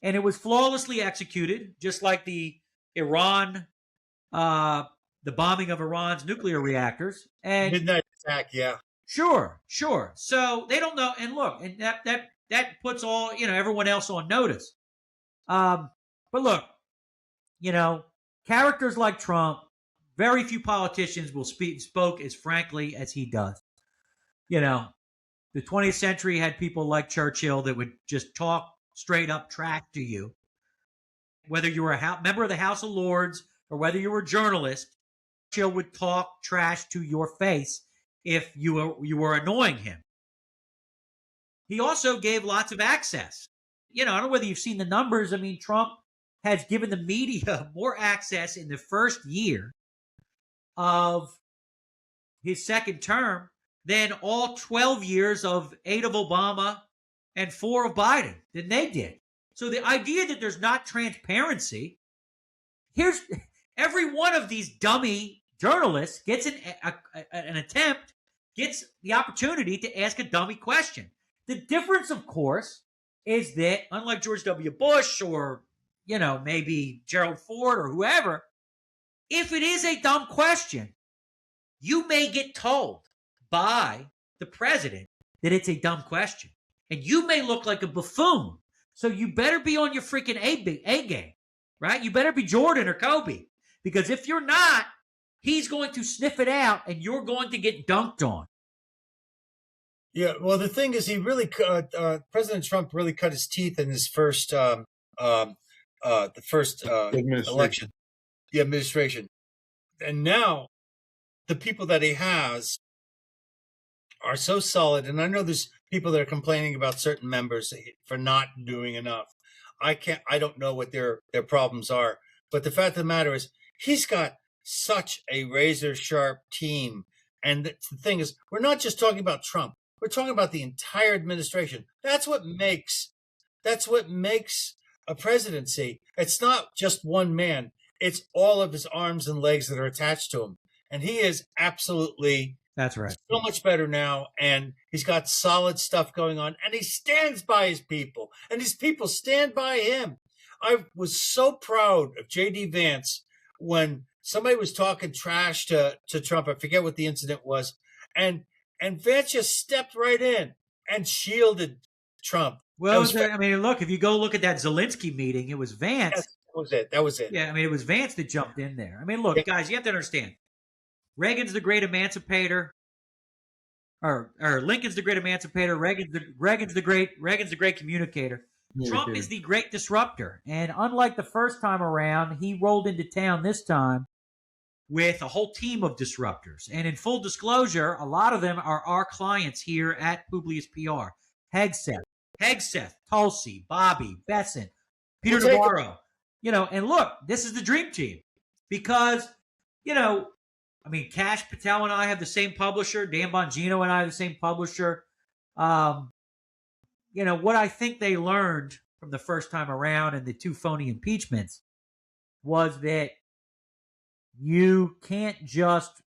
And it was flawlessly executed, just like the bombing of Iran's nuclear reactors. And midnight attack, yeah. Sure. So they don't know. And look, and that puts all, everyone else on notice. But look, characters like Trump, very few politicians will spoke as frankly as he does. The 20th century had people like Churchill that would just talk straight up trash to you. Whether you were a member of the House of Lords or whether you were a journalist, Churchill would talk trash to your face if you were annoying him. He also gave lots of access. I don't know whether you've seen the numbers. I mean, Trump has given the media more access in the first year of his second term than all 12 years of 8 of Obama and 4 of Biden than they did. So the idea that there's not transparency, here's every one of these dummy journalists gets an attempt, gets the opportunity to ask a dummy question. The difference, of course, is that unlike George W. Bush or, maybe Gerald Ford or whoever, if it is a dumb question, you may get told by the president that it's a dumb question. And you may look like a buffoon. So you better be on your freaking A game, right? You better be Jordan or Kobe. Because if you're not, he's going to sniff it out and you're going to get dunked on. Yeah, well, the thing is, he really, President Trump really cut his teeth in his first, election, the administration. And now the people that he has are so solid. And I know there's people that are complaining about certain members for not doing enough. I don't know what their problems are. But the fact of the matter is, he's got such a razor sharp team. And the thing is, we're not just talking about Trump. We're talking about the entire administration. That's what makes a presidency. It's not just one man. It's all of his arms and legs that are attached to him. And he is absolutely, that's right, so much better now. And he's got solid stuff going on. And he stands by his people. And his people stand by him. I was so proud of J.D. Vance when somebody was talking trash to Trump. I forget what the incident was. And Vance just stepped right in and shielded Trump. Well, I mean, look, if you go look at that Zelensky meeting, it was Vance. Yes, that was it. Yeah, I mean, it was Vance that jumped in there. I mean, look, guys, you have to understand. Reagan's the great emancipator, or Lincoln's the great emancipator. Reagan's the great communicator. Trump is the great disruptor. And unlike the first time around, he rolled into town this time with a whole team of disruptors. And in full disclosure, a lot of them are our clients here at Publius PR. Hegseth, Tulsi, Bobby, Besson, Peter Navarro. And look, this is the dream team. Because, I mean, Kash Patel and I have the same publisher. Dan Bongino and I have the same publisher. What I think they learned from the first time around and the two phony impeachments was that you can't just,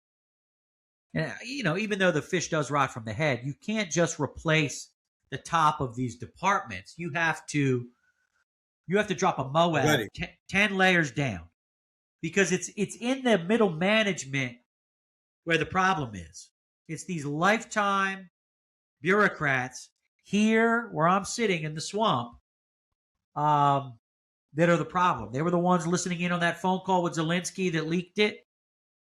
even though the fish does rot from the head, you can't just replace the top of these departments. You have to drop a Moab 10 layers down, because it's in the middle management where the problem is. It's these lifetime bureaucrats here where I'm sitting in the swamp that are the problem. They were the ones listening in on that phone call with Zelensky that leaked it,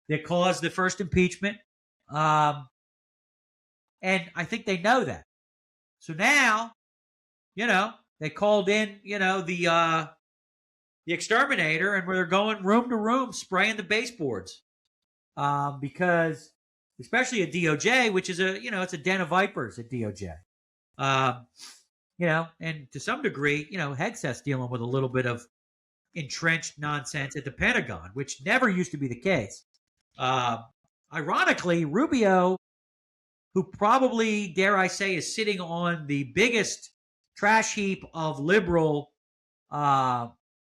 that caused the first impeachment. And I think they know that. So now, they called in, the exterminator, and they're going room to room spraying the baseboards. Because especially at DOJ, which is it's a den of vipers at DOJ. And to some degree, Hegseth's dealing with a little bit of entrenched nonsense at the Pentagon, which never used to be the case. Ironically, Rubio, who probably, dare I say, is sitting on the biggest trash heap of liberal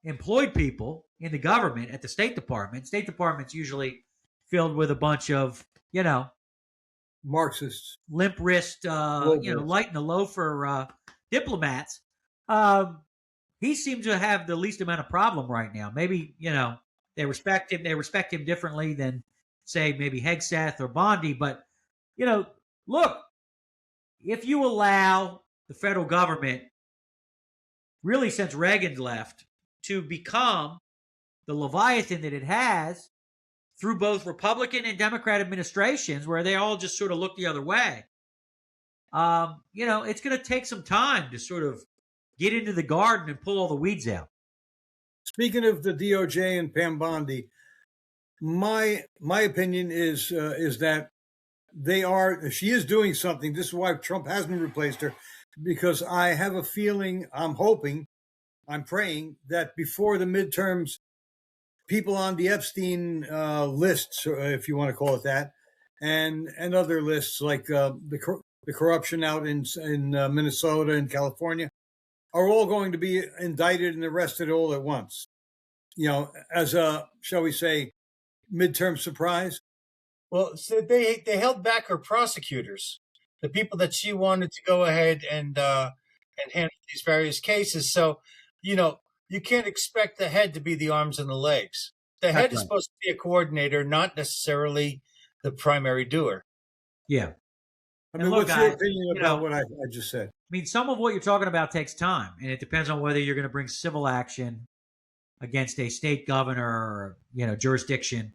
employed people in the government at the State Department. State Department's usually filled with a bunch of, Marxists, limp wrist, lighting the low for diplomats. He seems to have the least amount of problem right now. Maybe, they respect him. They respect him differently than, say, maybe Hegseth or Bondi. But, look, if you allow the federal government, really since Reagan left, to become the Leviathan that it has through both Republican and Democrat administrations, where they all just sort of look the other way, it's going to take some time to sort of get into the garden and pull all the weeds out. Speaking of the DOJ and Pam Bondi, my opinion is that she is doing something. This is why Trump hasn't replaced her, because I have a feeling, I'm hoping, I'm praying that before the midterms, people on the Epstein lists, if you want to call it that, and other lists like the corruption out in Minnesota and California, are all going to be indicted and arrested all at once. As a, shall we say, midterm surprise. Well, so they held back her prosecutors, the people that she wanted to go ahead and handle these various cases. So, you can't expect the head to be the arms and the legs. The head is supposed to be a coordinator, not necessarily the primary doer. Yeah. I mean, what's your opinion about what I just said? I mean, some of what you're talking about takes time, and it depends on whether you're going to bring civil action against a state governor or, jurisdiction,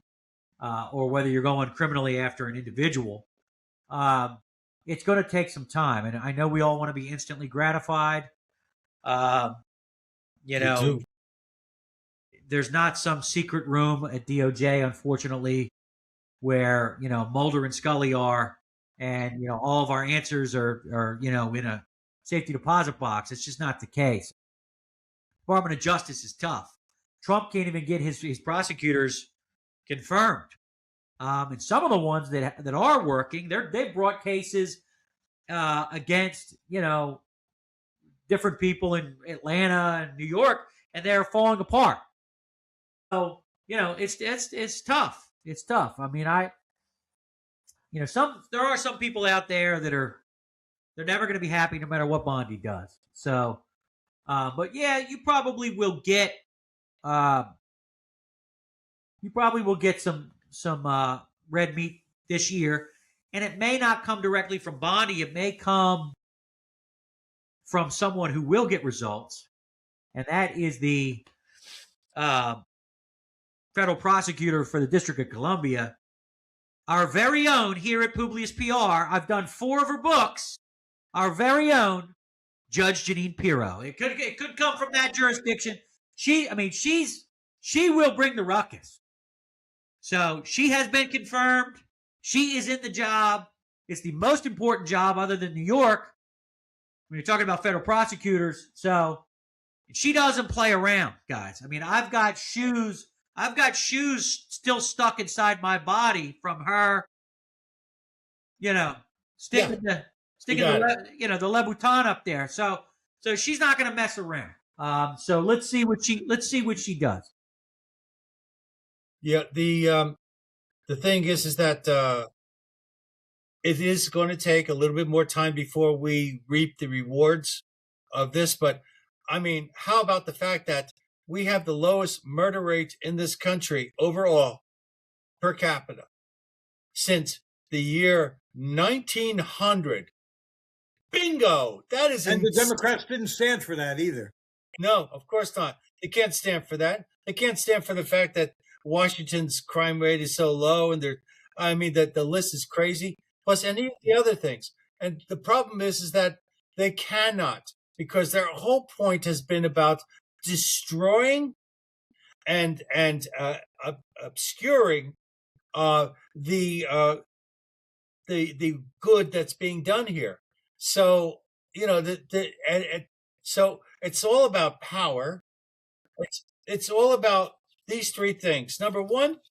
or whether you're going criminally after an individual. It's going to take some time. And I know we all want to be instantly gratified. There's not some secret room at DOJ, unfortunately, where, Mulder and Scully are, and, all of our answers are in a safety deposit box. It's just not the case. Department of Justice is tough. Trump can't even get his prosecutors confirmed. And some of the ones that are working, they've brought cases against, different people in Atlanta and New York, and they're falling apart. So, it's tough. It's tough. I mean, there are some people out there that they're never going to be happy no matter what Bondi does. So, but yeah, you probably will get, you probably will get some red meat this year, and it may not come directly from Bondi. It may come from someone who will get results, and that is the federal prosecutor for the District of Columbia, our very own here at Publius PR. I've done 4 of her books. Our very own Judge Jeanine Pirro. It could come from that jurisdiction. She will bring the ruckus. So she has been confirmed. She is in the job. It's the most important job other than New York when you're talking about federal prosecutors. So she doesn't play around, guys. I mean, I've got shoes still stuck inside my body from her, sticking the Louboutin up there. So she's not going to mess around. So let's see what she does. Yeah, the thing is that it is going to take a little bit more time before we reap the rewards of this. But I mean, how about the fact that we have the lowest murder rate in this country overall per capita since the year 1900? Bingo! That is and the Democrats didn't stand for that either. No, of course not. They can't stand for that. They can't stand for the fact that Washington's crime rate is so low, and that the list is crazy. Plus any of the other things. And the problem is that they cannot, because their whole point has been about destroying and obscuring the good that's being done here. So so it's all about power. It's all about these 3 things. Number 1,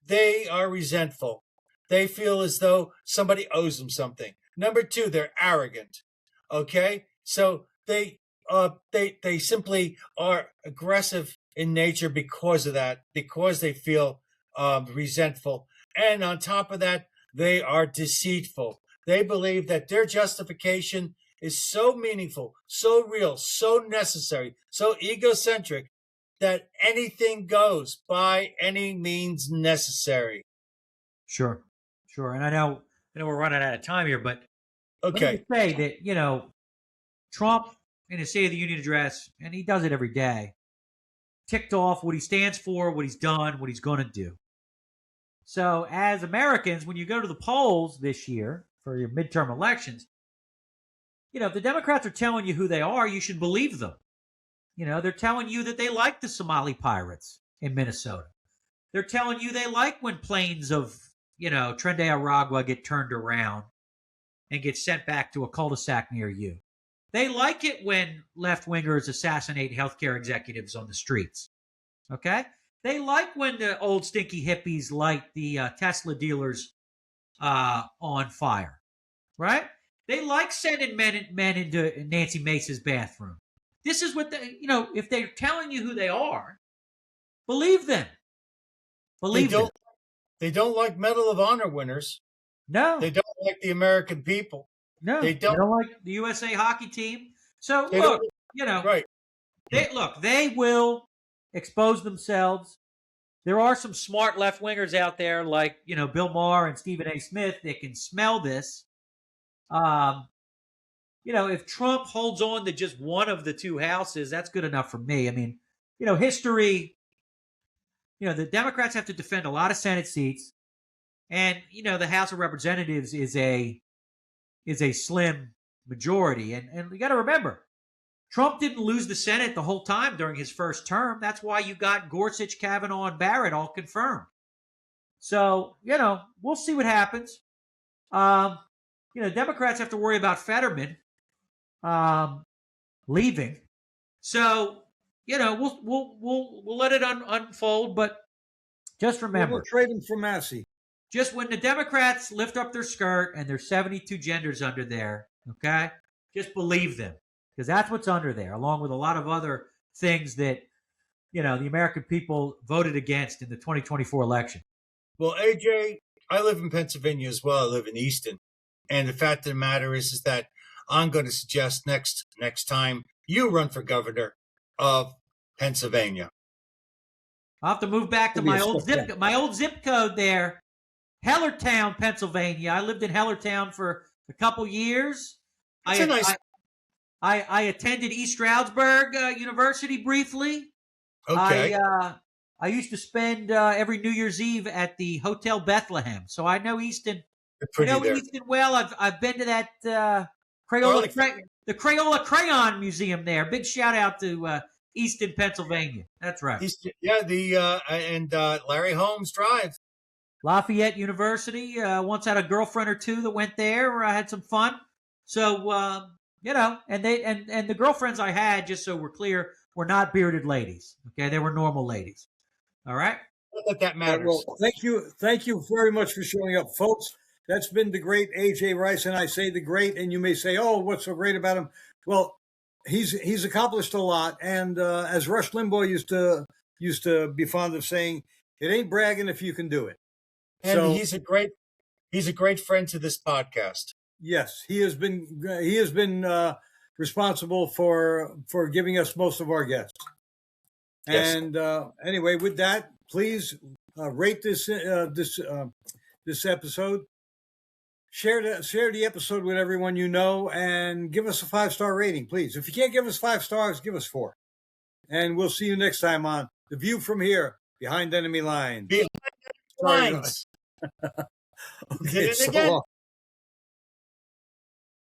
they are resentful. They feel as though somebody owes them something. Number 2, they're arrogant. Okay, so they simply are aggressive in nature because of that, because they feel resentful. And on top of that, they are deceitful. They believe that their justification is so meaningful, so real, so necessary, so egocentric that anything goes by any means necessary. Sure. And I know we're running out of time here, but okay, let me say that Trump in his State of the Union address, and he does it every day, ticked off what he stands for, what he's done, what he's going to do. So as Americans, when you go to the polls this year for your midterm elections, if the Democrats are telling you who they are, you should believe them. They're telling you that they like the Somali pirates in Minnesota. They're telling you they like when planes of, Trinidad Aragua get turned around and get sent back to a cul-de-sac near you. They like it when left-wingers assassinate healthcare executives on the streets. Okay? They like when the old stinky hippies light the Tesla dealers on fire. Right? They like sending men into Nancy Mace's bathroom. This is what if they're telling you who they are, believe them. Believe them. They don't like Medal of Honor winners. No. They don't like the American people. No. They don't like the USA hockey team. So look, right. They will expose themselves. There are some smart left-wingers out there like, Bill Maher and Stephen A. Smith that can smell this. If Trump holds on to just one of the 2 houses, that's good enough for me. I mean, history, the Democrats have to defend a lot of Senate seats, and, the House of Representatives is a slim majority. And you got to remember, Trump didn't lose the Senate the whole time during his first term. That's why you got Gorsuch, Kavanaugh, and Barrett all confirmed. So, we'll see what happens. Democrats have to worry about Fetterman leaving. So, we'll let it unfold, but just remember. We'll trade him for Massey. Just when the Democrats lift up their skirt and there's 72 genders under there, okay, just believe them, because that's what's under there, along with a lot of other things that, the American people voted against in the 2024 election. Well, AJ, I live in Pennsylvania as well. I live in Easton. And the fact of the matter is that I'm going to suggest next time you run for governor of Pennsylvania. I'll have to move back to my old zip code there, Hellertown, Pennsylvania. I lived in Hellertown for a couple years. I attended East Stroudsburg University briefly. Okay. I used to spend every New Year's Eve at the Hotel Bethlehem, so I know Easton. Easton well. I've been to that the Crayola Crayon Museum there. Big shout out to Easton, Pennsylvania. That's right. And Larry Holmes Drive. Lafayette University. Once had a girlfriend or two that went there. Where I had some fun. So and the girlfriends I had, just so we're clear, were not bearded ladies. Okay, they were normal ladies. All right. Not that matters. Well, thank you very much for showing up, folks. That's been the great AJ Rice, and I say the great, and you may say, "Oh, what's so great about him?" Well, he's accomplished a lot, and as Rush Limbaugh used to be fond of saying, "It ain't bragging if you can do it." And so, he's a great friend to this podcast. Yes, he has been responsible for giving us most of our guests. Yes. And anyway, with that, please rate this episode. Share the episode with everyone you know, and give us a 5-star rating, please. If you can't give us 5 stars, give us 4. And we'll see you next time on The View from Here, Behind Enemy Lines. Behind Enemy Lines. Okay, so long.